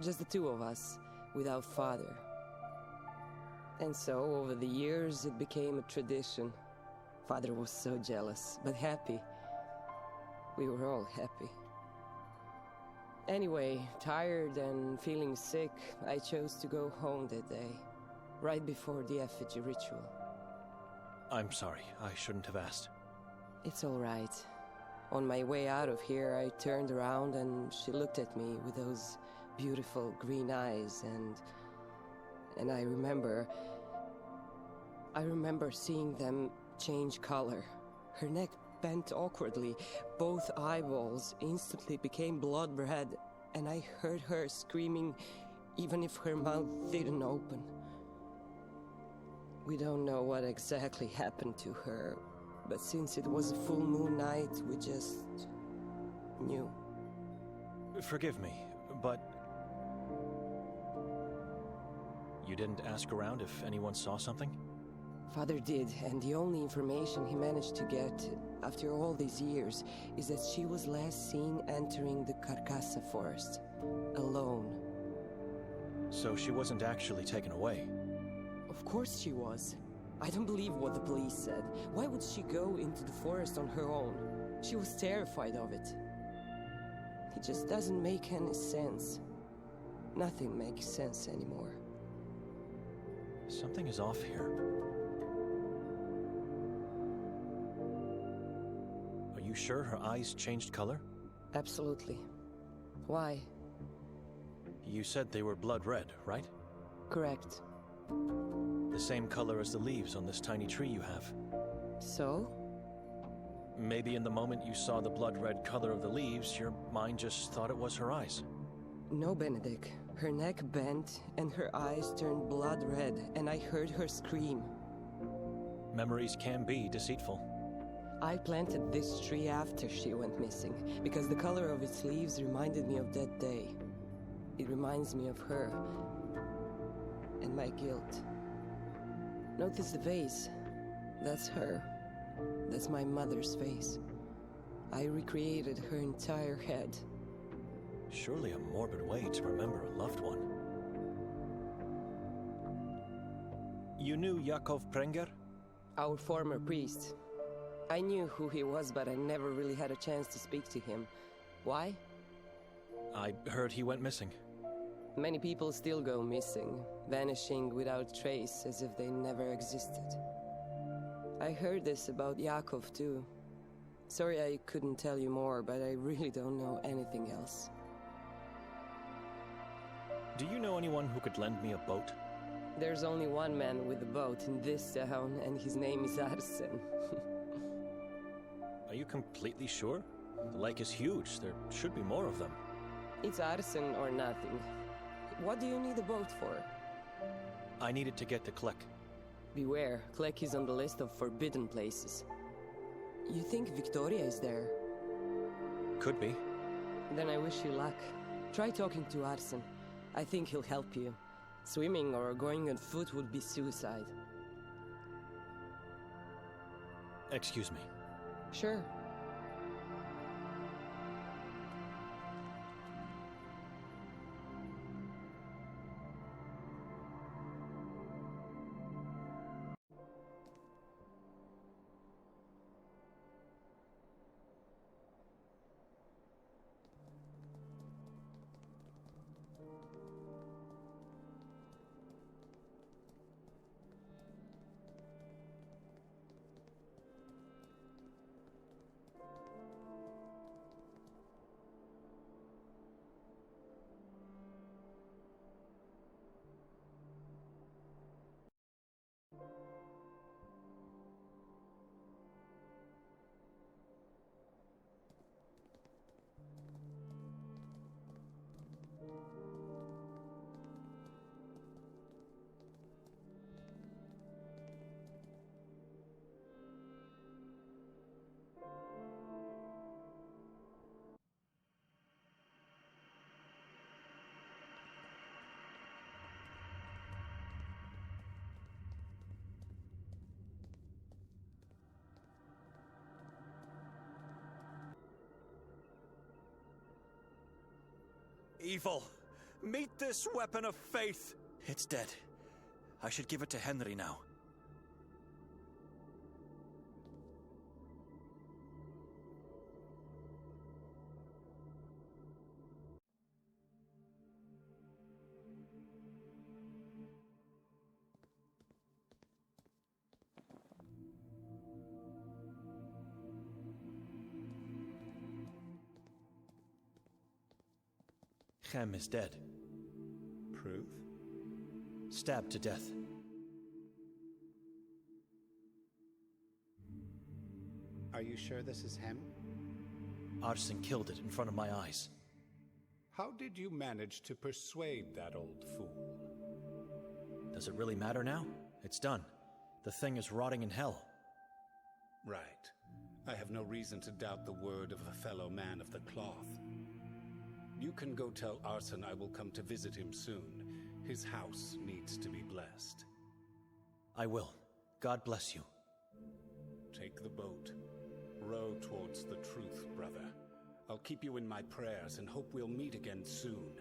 Just the two of us, without father. And so, over the years, it became a tradition. Father was so jealous, but happy. We were all happy. Anyway, tired and feeling sick, I chose to go home that day, right before the effigy ritual. I'm sorry, I shouldn't have asked. It's all right. On my way out of here, I turned around and she looked at me with those beautiful green eyes, and I remember seeing them change color. Her neck bent awkwardly, both eyeballs instantly became blood red, and I heard her screaming even if her mouth didn't open. We don't know what exactly happened to her, but since it was a full moon night, we just knew. Forgive me, but you didn't ask around if anyone saw something? Father did, and the only information he managed to get, after all these years, is that she was last seen entering the Carcassa forest, alone. So she wasn't actually taken away? Of course she was. I don't believe what the police said. Why would she go into the forest on her own? She was terrified of it. It just doesn't make any sense. Nothing makes sense anymore. Something is off here. Are you sure her eyes changed color? Absolutely. Why? You said they were blood red, right? Correct. The same color as the leaves on this tiny tree you have. So? Maybe in the moment you saw the blood red color of the leaves, your mind just thought it was her eyes. No, Benedek. Her neck bent and her eyes turned blood red, and I heard her scream. Memories can be deceitful. I planted this tree after she went missing, because the color of its leaves reminded me of that day. It reminds me of her and my guilt. Notice the vase. That's her. That's my mother's face. I recreated her entire head. Surely a morbid way to remember a loved one. You knew Yakov Prenger? Our former priest. I knew who he was, but I never really had a chance to speak to him. Why? I heard he went missing. Many people still go missing, vanishing without trace, as if they never existed. I heard this about Yakov too. Sorry I couldn't tell you more, but I really don't know anything else. Do you know anyone who could lend me a boat? There's only one man with a boat in this town, and his name is Arsen. Are you completely sure? The lake is huge. There should be more of them. It's Arsen or nothing. What do you need a boat for? I needed to get to Klek. Beware, Klek is on the list of forbidden places. You think Victoria is there? Could be. Then I wish you luck. Try talking to Arsen. I think he'll help you. Swimming or going on foot would be suicide. Excuse me. Sure. Evil! Meet this weapon of faith! It's dead. I should give it to Henry now. Chem is dead. Proof? Stabbed to death. Are you sure this is him? Arson killed it in front of my eyes. How did you manage to persuade that old fool? Does it really matter now? It's done. The thing is rotting in hell. Right. I have no reason to doubt the word of a fellow man of the cloth. You can go tell Arson I will come to visit him soon. His house needs to be blessed. I will. God bless you. Take the boat. Row towards the truth, brother. I'll keep you in my prayers and hope we'll meet again soon.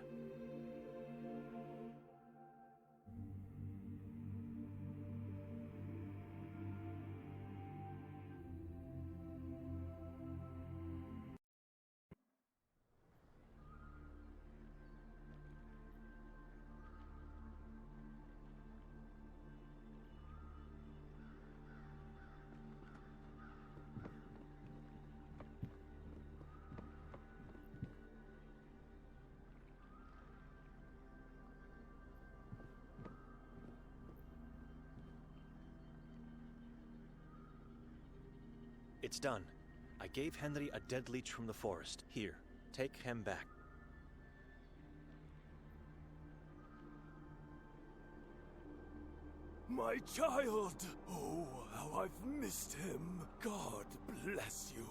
It's done. I gave Henry a dead leech from the forest. Here, take him back. My child! Oh, how I've missed him. God bless you.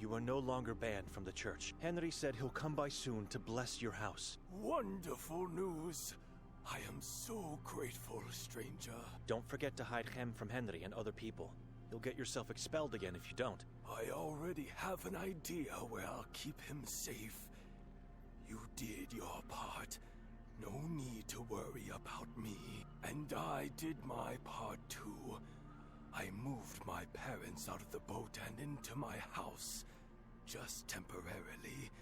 You are no longer banned from the church. Henry said he'll come by soon to bless your house. Wonderful news. I am so grateful, stranger. Don't forget to hide Hem from Henry and other people. You'll get yourself expelled again if you don't. I already have an idea where I'll keep him safe. You did your part. No need to worry about me. And I did my part too. I moved my parents out of the boat and into my house. Just temporarily.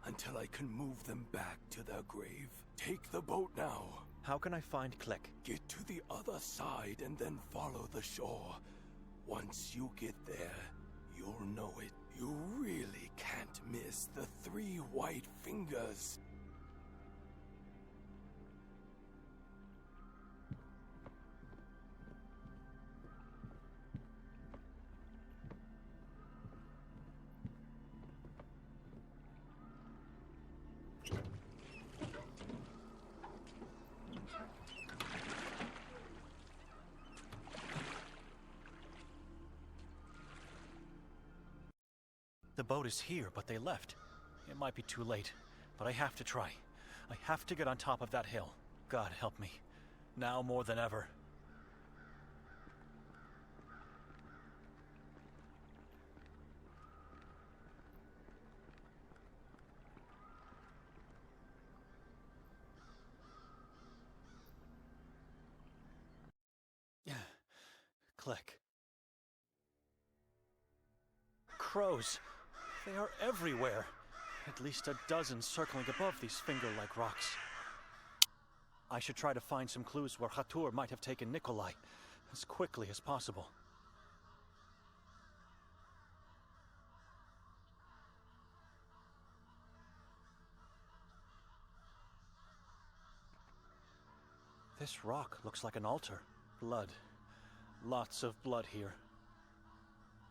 Until I can move them back to their grave. Take the boat now. How can I find Click? Get to the other side and then follow the shore. Once you get there, you'll know it. You really can't miss the 3 white fingers. The boat is here, but they left. It might be too late, but I have to try. I have to get on top of that hill. God help me. Now more than ever. Click. Crows. They are everywhere. At least a dozen circling above these finger-like rocks. I should try to find some clues where Kotar might have taken Nikolay as quickly as possible. This rock looks like an altar. Blood. Lots of blood here.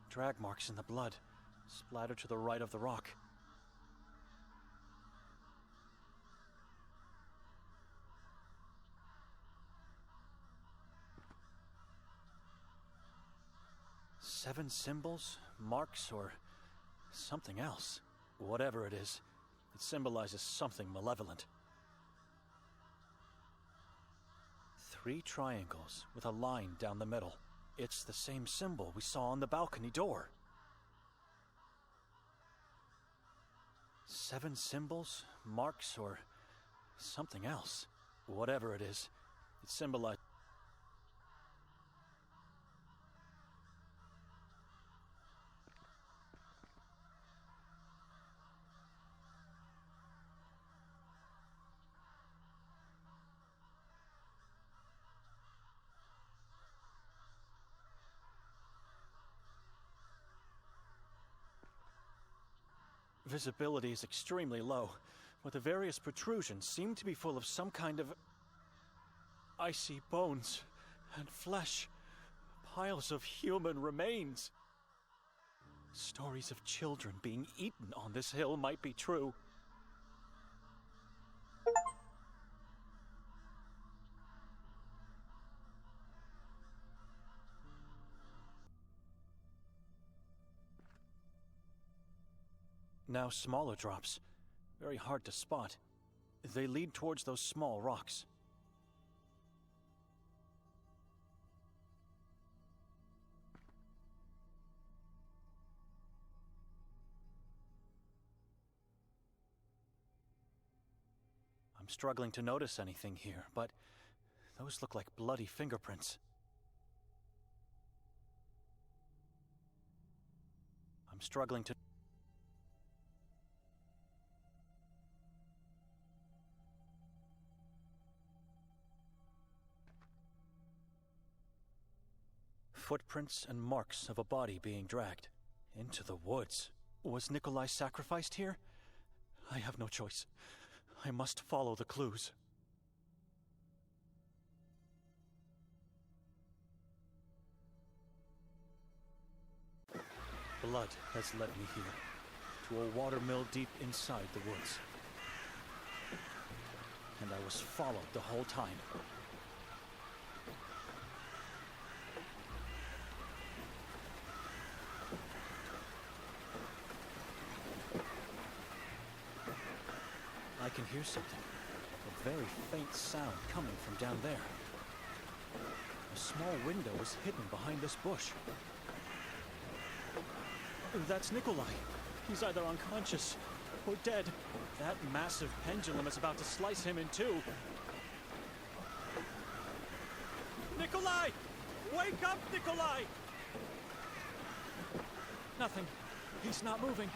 Drag marks in the blood, splattered to the right of the rock. Seven symbols, marks, or something else. Whatever it is, it symbolizes something malevolent. 3 triangles with a line down the middle. It's the same symbol we saw on the balcony door. 7 symbols, marks, or something else. Whatever it is, it symbolizes... Visibility is extremely low, but the various protrusions seem to be full of some kind of... icy bones and flesh. Piles of human remains. Stories of children being eaten on this hill might be true. Now smaller drops. Very hard to spot. They lead towards those small rocks. I'm struggling to notice anything here, but those look like bloody fingerprints. I'm struggling to... Footprints and marks of a body being dragged into the woods. Was Nikolay sacrificed here? I have no choice. I must follow the clues. Blood has led me here, to a watermill deep inside the woods. And I was followed the whole time. I can hear something. A very faint sound coming from down there. A small window is hidden behind this bush. That's Nikolay. He's either unconscious or dead. That massive pendulum is about to slice him in two. Nikolay! Wake up, Nikolay! Nothing. He's not moving.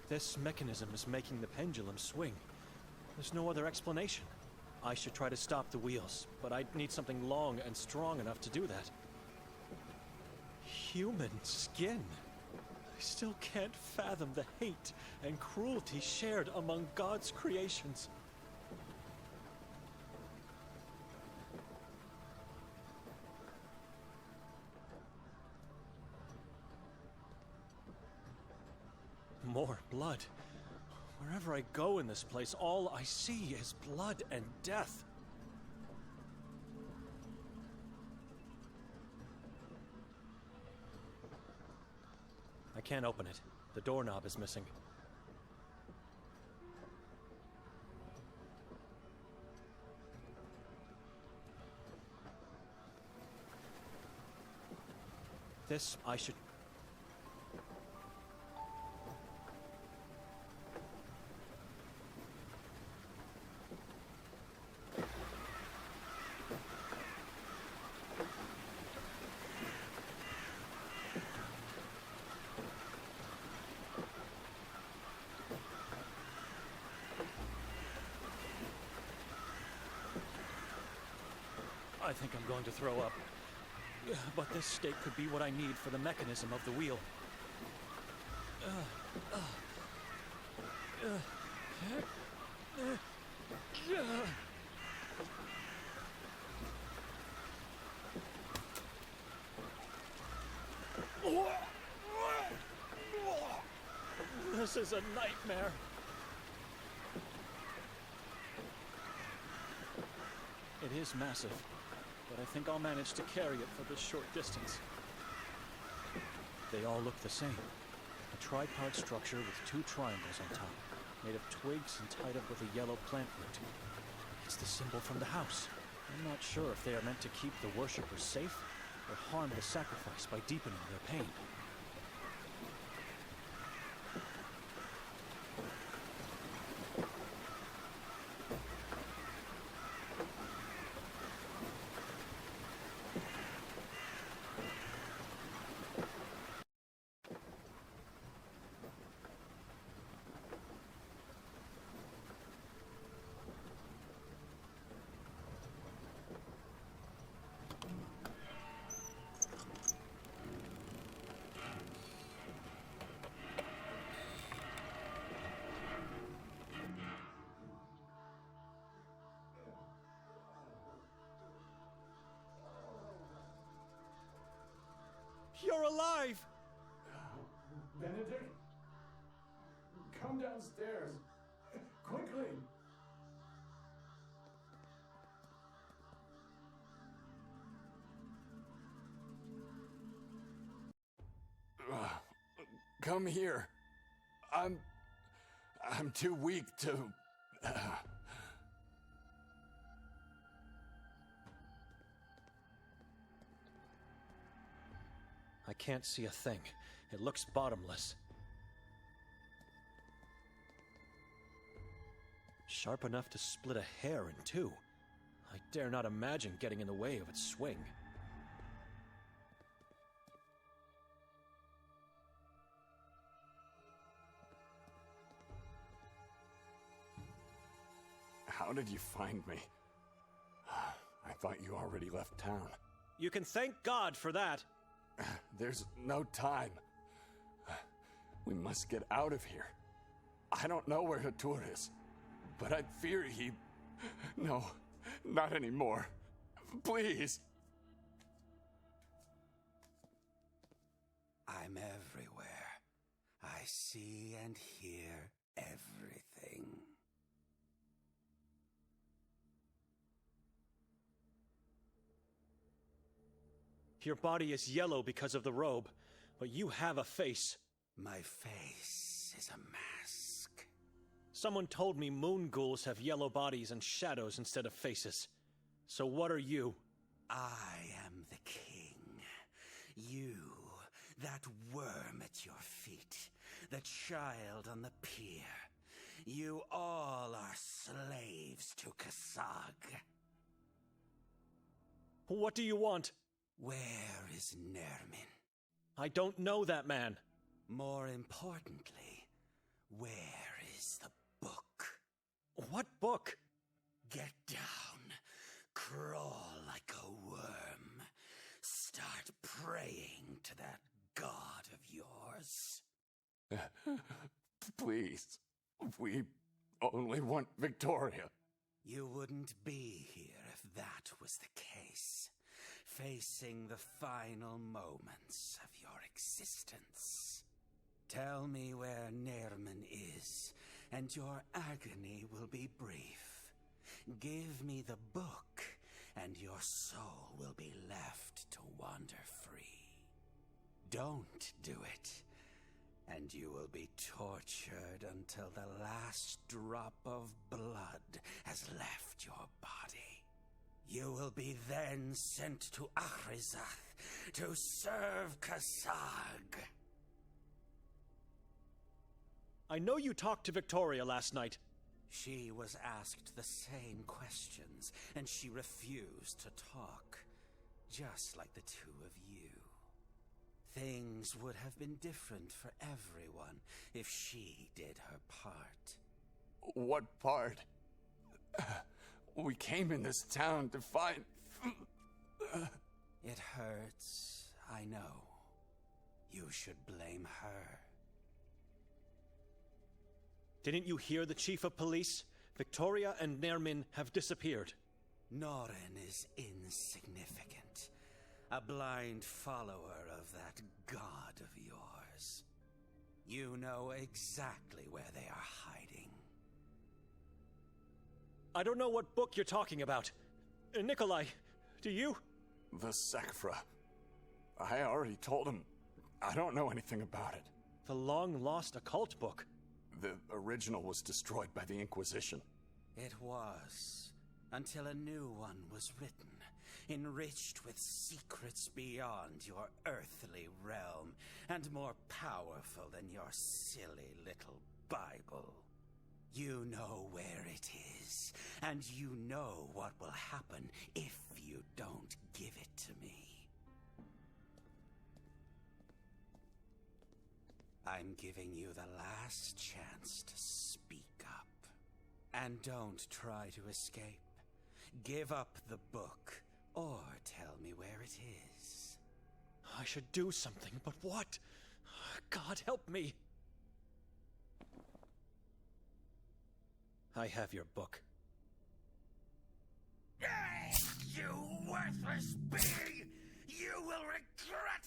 This mechanism is making the pendulum swing. There's no other explanation. I should try to stop the wheels, but I'd need something long and strong enough to do that. Human skin. I still can't fathom the hate and cruelty shared among God's creations. More blood. Wherever I go in this place, all I see is blood and death. I can't open it. The doorknob is missing. This I should... I think I'm going to throw up. But this stake could be what I need for the mechanism of the wheel. This is a nightmare. It is massive, but I think I'll manage to carry it for this short distance. They all look the same. A tripod structure with 2 triangles on top, made of twigs and tied up with a yellow plant root. It's the symbol from the house. I'm not sure if they are meant to keep the worshippers safe or harm the sacrifice by deepening their pain. You're alive! Benedek? Come downstairs. Quickly! Come here. I'm too weak to... I can't see a thing. It looks bottomless. Sharp enough to split a hair in 2. I dare not imagine getting in the way of its swing. How did you find me? I thought you already left town. You can thank God for that. There's no time. We must get out of here. I don't know where Kotar is, but I fear he... No, not anymore. Please. I'm everywhere. I see and hear everything. Your body is yellow because of the robe, but you have a face. My face is a mask. Someone told me moon ghouls have yellow bodies and shadows instead of faces. So what are you? I am the king. You, that worm at your feet, the child on the pier. You all are slaves to Kasag. What do you want? Where is Nermin? I don't know that man. More importantly, where is the book? What book? Get down. Crawl like a worm. Start praying to that god of yours. Please. We only want Victoria. You wouldn't be here if that was the case. Facing the final moments of your existence. Tell me where Nermin is, and your agony will be brief. Give me the book, and your soul will be left to wander free. Don't do it, and you will be tortured until the last drop of blood has left your body. You will be then sent to Achrizath to serve Kasag. I know you talked to Victoria last night. She was asked the same questions, and she refused to talk, just like the 2 of you. Things would have been different for everyone if she did her part. What part? We came in this town to find... It hurts, I know. You should blame her. Didn't you hear the chief of police? Victoria and Nermin have disappeared. Norin is insignificant. A blind follower of that god of yours. You know exactly where they are hiding. I don't know what book you're talking about. Nikolay, do you? The Sekfra. I already told him. I don't know anything about it. The long-lost occult book. The original was destroyed by the Inquisition. It was, until a new one was written, enriched with secrets beyond your earthly realm, and more powerful than your silly little Bible. You know where it is, and you know what will happen if you don't give it to me. I'm giving you the last chance to speak up. And don't try to escape. Give up the book, or tell me where it is. I should do something, but what? God help me! I have your book. You worthless being! You will regret...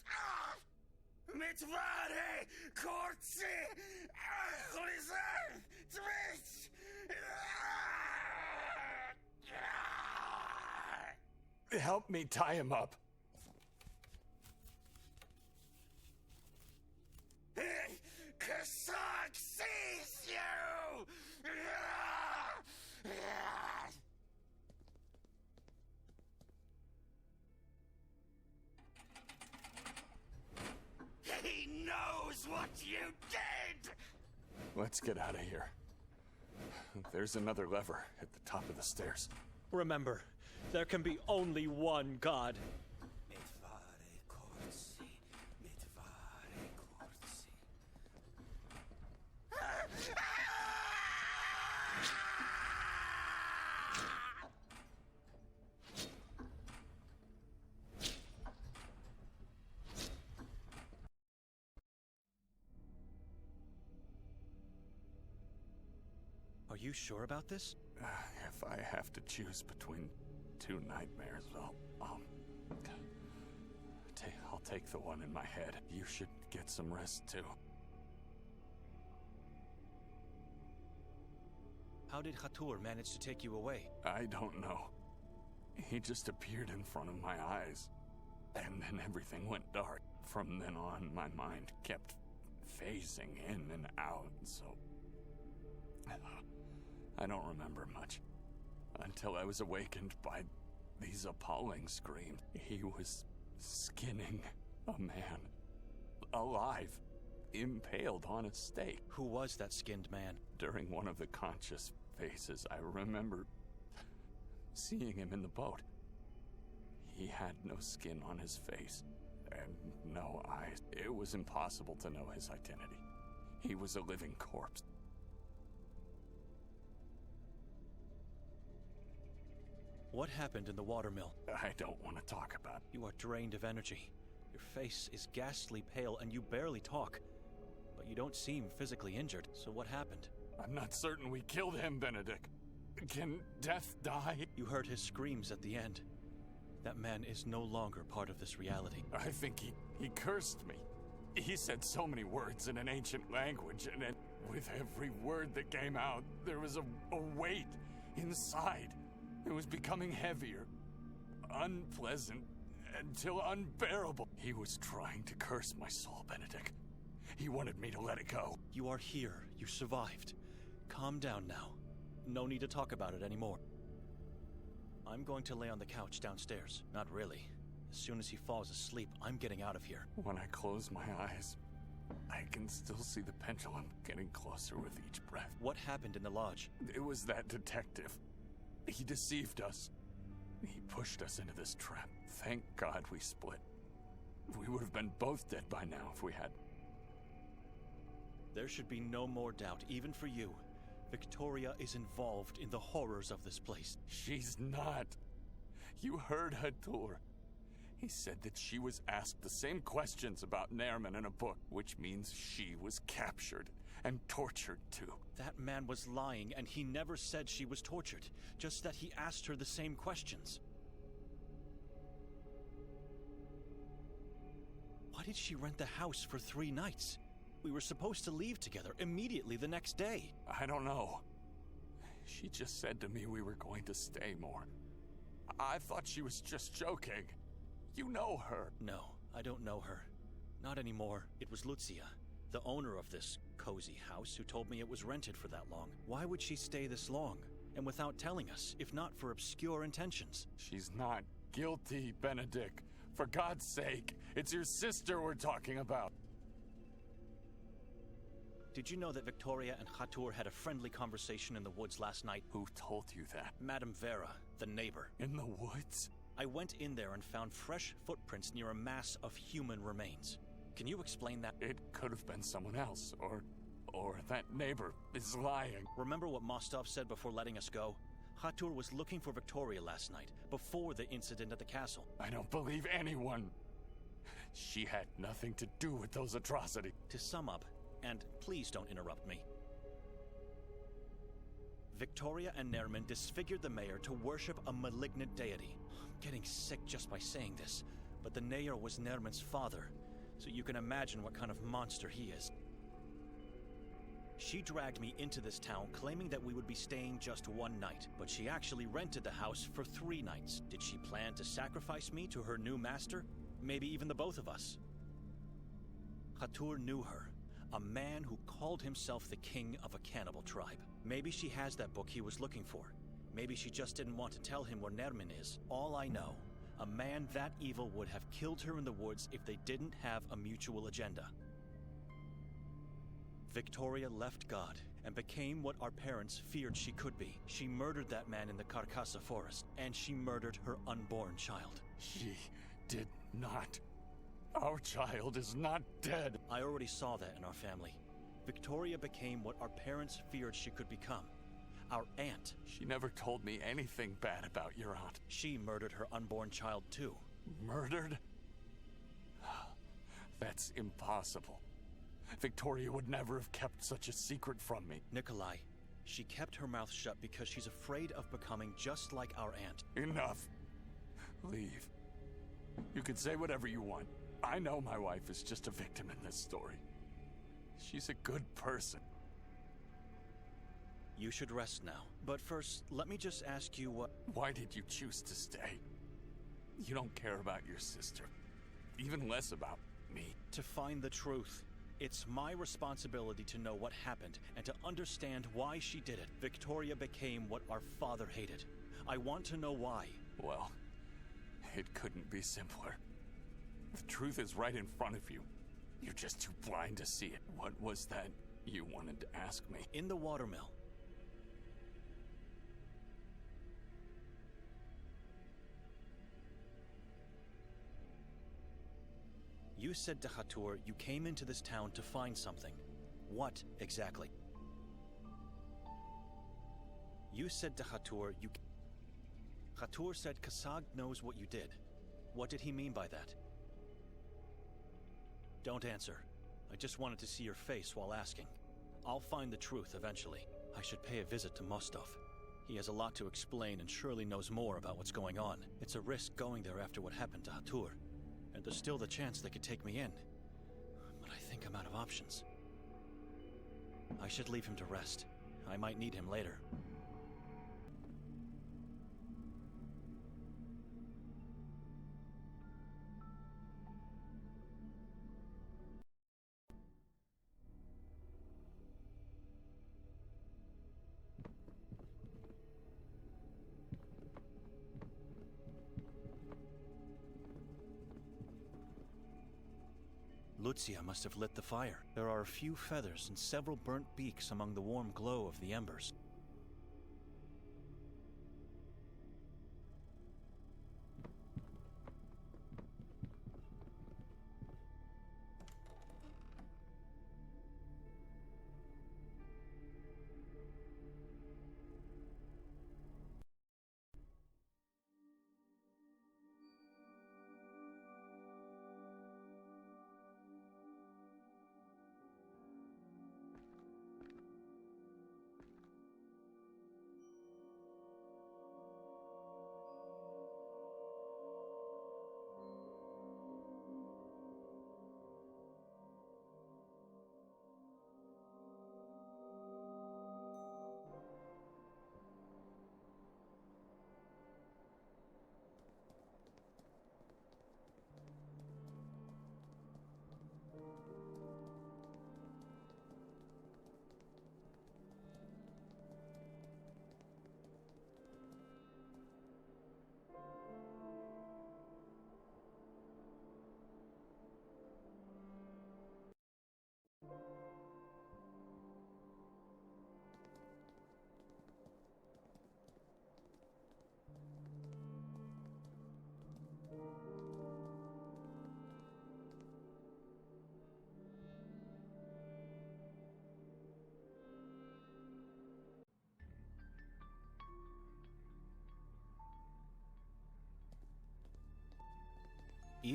Mitvare! Kortsi! Achlizer! Twitch! Help me tie him up. Kasag sees you! He knows what you did! Let's get out of here. There's another lever at the top of the stairs. Remember, there can be only one God. Mitvare Kortsi, Mitvare Kortsi. Are you sure about this? If I have to choose between two nightmares, I'll take the one in my head. You should get some rest, too. How did Hatur manage to take you away? I don't know. He just appeared in front of my eyes. And then everything went dark. From then on, my mind kept phasing in and out, so... I don't remember much. Until I was awakened by these appalling screams. He was skinning a man. Alive. Impaled on a stake. Who was that skinned man? During one of the conscious phases, I remember seeing him in the boat. He had no skin on his face, and no eyes. It was impossible to know his identity. He was a living corpse. What happened in the watermill? I don't want to talk about it. You are drained of energy. Your face is ghastly pale and you barely talk. But you don't seem physically injured, so what happened? I'm not certain we killed him, Benedek. Can death die? You heard his screams at the end. That man is no longer part of this reality. I think he cursed me. He said so many words in an ancient language, and with every word that came out, there was a weight inside. It was becoming heavier, unpleasant, until unbearable. He was trying to curse my soul, Benedek. He wanted me to let it go. You are here. You survived. Calm down now. No need to talk about it anymore. I'm going to lay on the couch downstairs. Not really. As soon as he falls asleep, I'm getting out of here. When I close my eyes, I can still see the pendulum getting closer with each breath. What happened in the lodge? It was that detective. He deceived us. He pushed us into this trap. Thank God we split. We would have been both dead by now if we had. There should be no more doubt, even for you. Victoria is involved in the horrors of this place. She's not. You heard Hatur. He said that she was asked the same questions about Nairman in a book, which means she was captured and tortured too. That man was lying, and he never said she was tortured, just that he asked her the same questions. Why did she rent the house for 3 nights? We were supposed to leave together immediately the next day. I don't know. She just said to me we were going to stay more. I thought she was just joking. You know her. No, I don't know her. Not anymore. It was Lucia. The owner of this cozy house who told me it was rented for that long. Why would she stay this long? And without telling us, if not for obscure intentions? She's not guilty, Benedek. For God's sake, it's your sister we're talking about. Did you know that Victoria and Kotar had a friendly conversation in the woods last night? Who told you that? Madame Vera, the neighbor. In the woods? I went in there and found fresh footprints near a mass of human remains. Can you explain that? It could have been someone else, or that neighbor is lying. Remember what Mostov said before letting us go? Kotar was looking for Victoria last night, before the incident at the castle. I don't believe anyone. She had nothing to do with those atrocities. To sum up, and please don't interrupt me, Victoria and Nerman disfigured the mayor to worship a malignant deity. I'm getting sick just by saying this, but the mayor was Nerman's father, so you can imagine what kind of monster he is. She dragged me into this town claiming that we would be staying just one night, but she actually rented the house for 3 nights. Did she plan to sacrifice me to her new master? Maybe even the both of us. Kotar knew her, a man who called himself the king of a cannibal tribe. Maybe she has that book he was looking for. Maybe she just didn't want to tell him where Nerman is. All I know, a man that evil would have killed her in the woods if they didn't have a mutual agenda. Victoria left God and became what our parents feared she could be. She murdered that man in the Carcassa forest, and she murdered her unborn child. She did not. Our child is not dead. I already saw that in our family. Victoria became what our parents feared she could become. Our aunt. She never told me anything bad about your aunt. She murdered her unborn child too. Murdered? That's impossible. Victoria would never have kept such a secret from me. Nikolay, she kept her mouth shut because she's afraid of becoming just like our aunt. Enough. Leave. You can say whatever you want. I know my wife is just a victim in this story. She's a good person. You should rest now. But first, let me just ask you what... Why did you choose to stay? You don't care about your sister. Even less about me. To find the truth. It's my responsibility to know what happened and to understand why she did it. Victoria became what our father hated. I want to know why. Well, it couldn't be simpler. The truth is right in front of you. You're just too blind to see it. What was that you wanted to ask me? In the watermill. You said to Kotar you came into this town to find something. What exactly? You said to Kotar you... Kotar said Kasag knows what you did. What did he mean by that? Don't answer. I just wanted to see your face while asking. I'll find the truth eventually. I should pay a visit to Mostov. He has a lot to explain and surely knows more about what's going on. It's a risk going there after what happened to Kotar. And there's still the chance they could take me in. But I think I'm out of options. I should leave him to rest. I might need him later. Lucia must have lit the fire. There are a few feathers and several burnt beaks among the warm glow of the embers.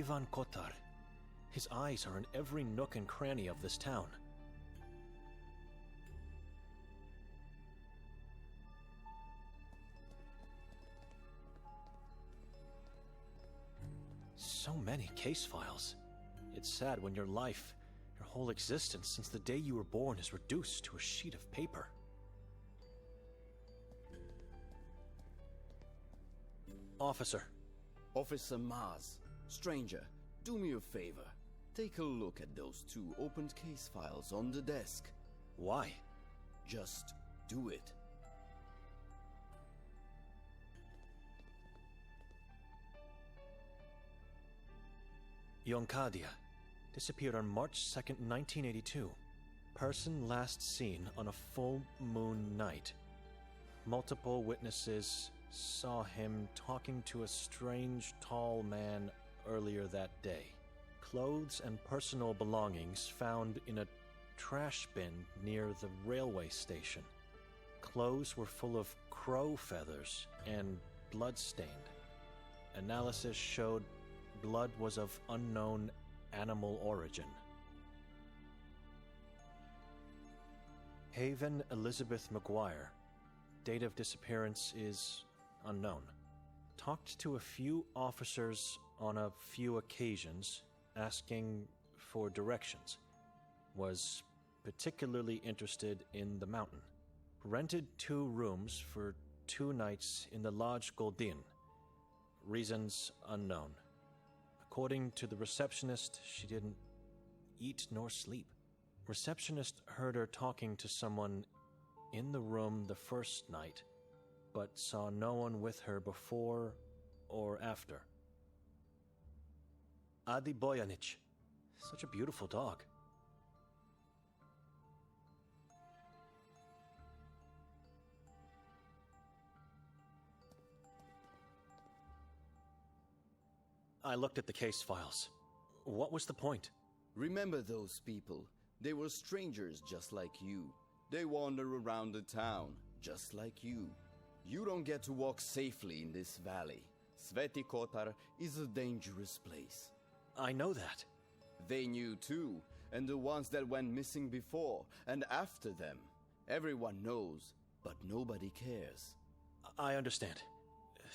Saint Kotar. His eyes are in every nook and cranny of this town. So many case files. It's sad when your life, your whole existence since the day you were born is reduced to a sheet of paper. Officer. Officer Maz. Stranger, do me a favor. Take a look at those 2 opened case files on the desk. Why? Just do it. Yonkadia. Disappeared on March 2nd, 1982. Person last seen on a full moon night. Multiple witnesses saw him talking to a strange, tall man earlier that day. Clothes and personal belongings found in a trash bin near the railway station. Clothes were full of crow feathers and blood-stained. Analysis showed blood was of unknown animal origin. Haven Elizabeth McGuire. Date of disappearance is unknown. Talked to a few officers on a few occasions, asking for directions. Was particularly interested in the mountain. Rented 2 rooms for 2 nights in the Lodge Goldin. Reasons unknown. According to the receptionist, she didn't eat nor sleep. Receptionist heard her talking to someone in the room the first night, but saw no one with her before or after. Adi Bojanic. Such a beautiful dog. I looked at the case files. What was the point? Remember those people. They were strangers just like you. They wander around the town just like you. You don't get to walk safely in this valley. Sveti Kotar is a dangerous place. I know that. They knew too, and the ones that went missing before and after them. Everyone knows, but nobody cares. I understand.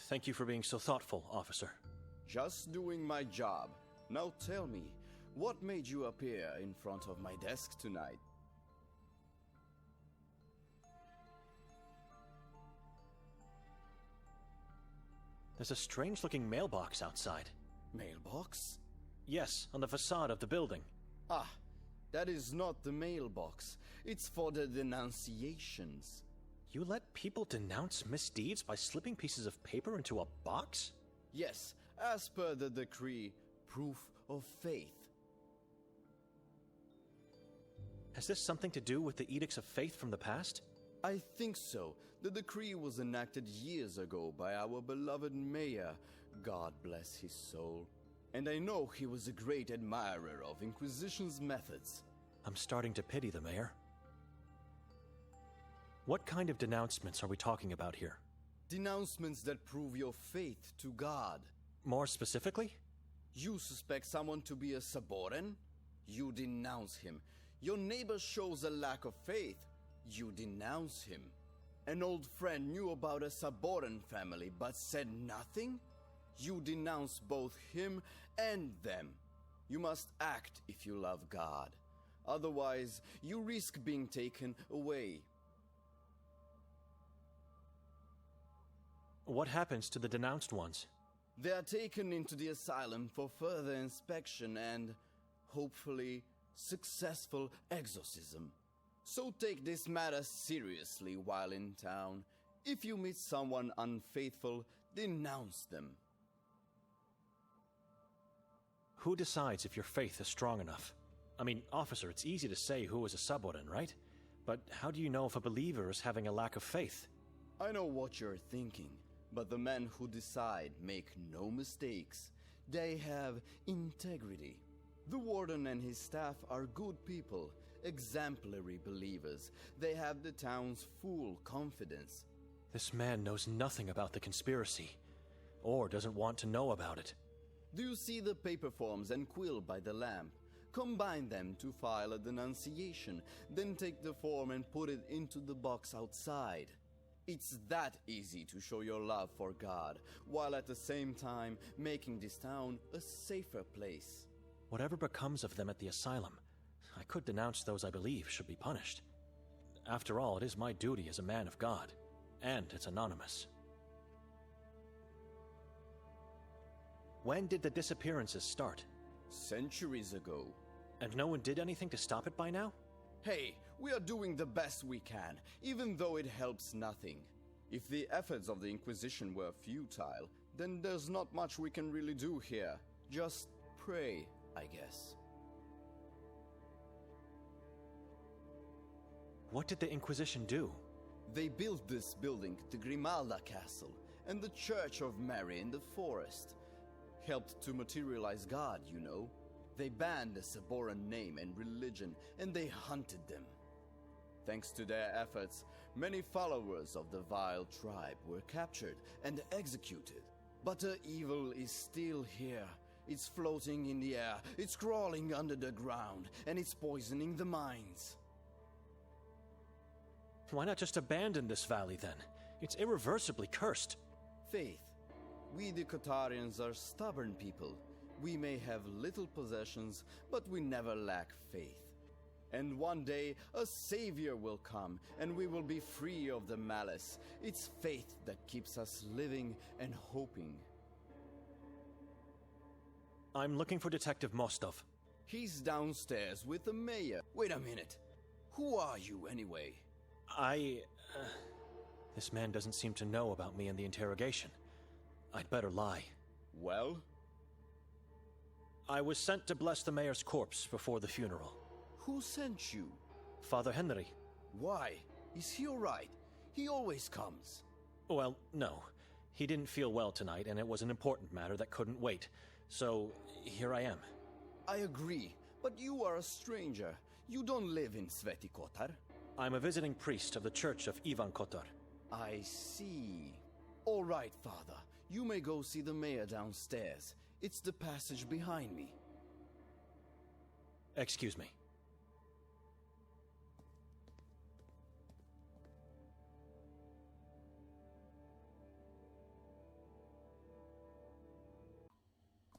Thank you for being so thoughtful, officer. Just doing my job. Now tell me, what made you appear in front of my desk tonight? There's a strange-looking mailbox outside. Mailbox? Yes, on the facade of the building. Ah, that is not the mailbox. It's for the denunciations. You let people denounce misdeeds by slipping pieces of paper into a box? Yes, as per the decree, proof of faith. Has this something to do with the edicts of faith from the past? I think so. The decree was enacted years ago by our beloved mayor, God bless his soul. And I know he was a great admirer of Inquisition's methods. I'm starting to pity the mayor. What kind of denouncements are we talking about here? Denouncements that prove your faith to God. More specifically? You suspect someone to be a Saboren? You denounce him. Your neighbor shows a lack of faith. You denounce him. An old friend knew about a Saboren family but said nothing? You denounce both him and them. You must act if you love God. Otherwise, you risk being taken away. What happens to the denounced ones? They are taken into the asylum for further inspection and, hopefully, successful exorcism. So take this matter seriously while in town. If you meet someone unfaithful, denounce them. Who decides if your faith is strong enough? I mean, officer, it's easy to say who is a Saboren, right? But how do you know if a believer is having a lack of faith? I know what you're thinking, but the men who decide make no mistakes. They have integrity. The warden and his staff are good people, exemplary believers. They have the town's full confidence. This man knows nothing about the conspiracy, or doesn't want to know about it. Do you see the paper forms and quill by the lamp? Combine them to file a denunciation, then take the form and put it into the box outside. It's that easy to show your love for God, while at the same time making this town a safer place. Whatever becomes of them at the asylum, I could denounce those I believe should be punished. After all, it is my duty as a man of God, and it's anonymous. When did the disappearances start? Centuries ago. And no one did anything to stop it by now? Hey, we are doing the best we can, even though it helps nothing. If the efforts of the Inquisition were futile, then there's not much we can really do here. Just pray, I guess. What did the Inquisition do? They built this building, the Grimalda Castle, and the Church of Mary in the forest. Helped to materialize God, you know. They banned the Saboran name and religion, and they hunted them. Thanks to their efforts, many followers of the vile tribe were captured and executed. But the evil is still here. It's floating in the air, it's crawling under the ground, and it's poisoning the minds. Why not just abandon this valley then? It's irreversibly cursed. Faith. We the Kotarians are stubborn people. We may have little possessions, but we never lack faith. And one day, a savior will come, and we will be free of the malice. It's faith that keeps us living and hoping. I'm looking for Detective Mostov. He's downstairs with the mayor. Wait a minute. Who are you, anyway? This man doesn't seem to know about me and the interrogation. I'd better lie. Well? I was sent to bless the mayor's corpse before the funeral. Who sent you? Father Henry. Why? Is he alright? He always comes. Well, no. He didn't feel well tonight, and it was an important matter that couldn't wait. So, here I am. I agree, but you are a stranger. You don't live in Sveti Kotar. I'm a visiting priest of the Church of Ivan Kotar. I see. All right, Father. You may go see the mayor downstairs. It's the passage behind me. Excuse me.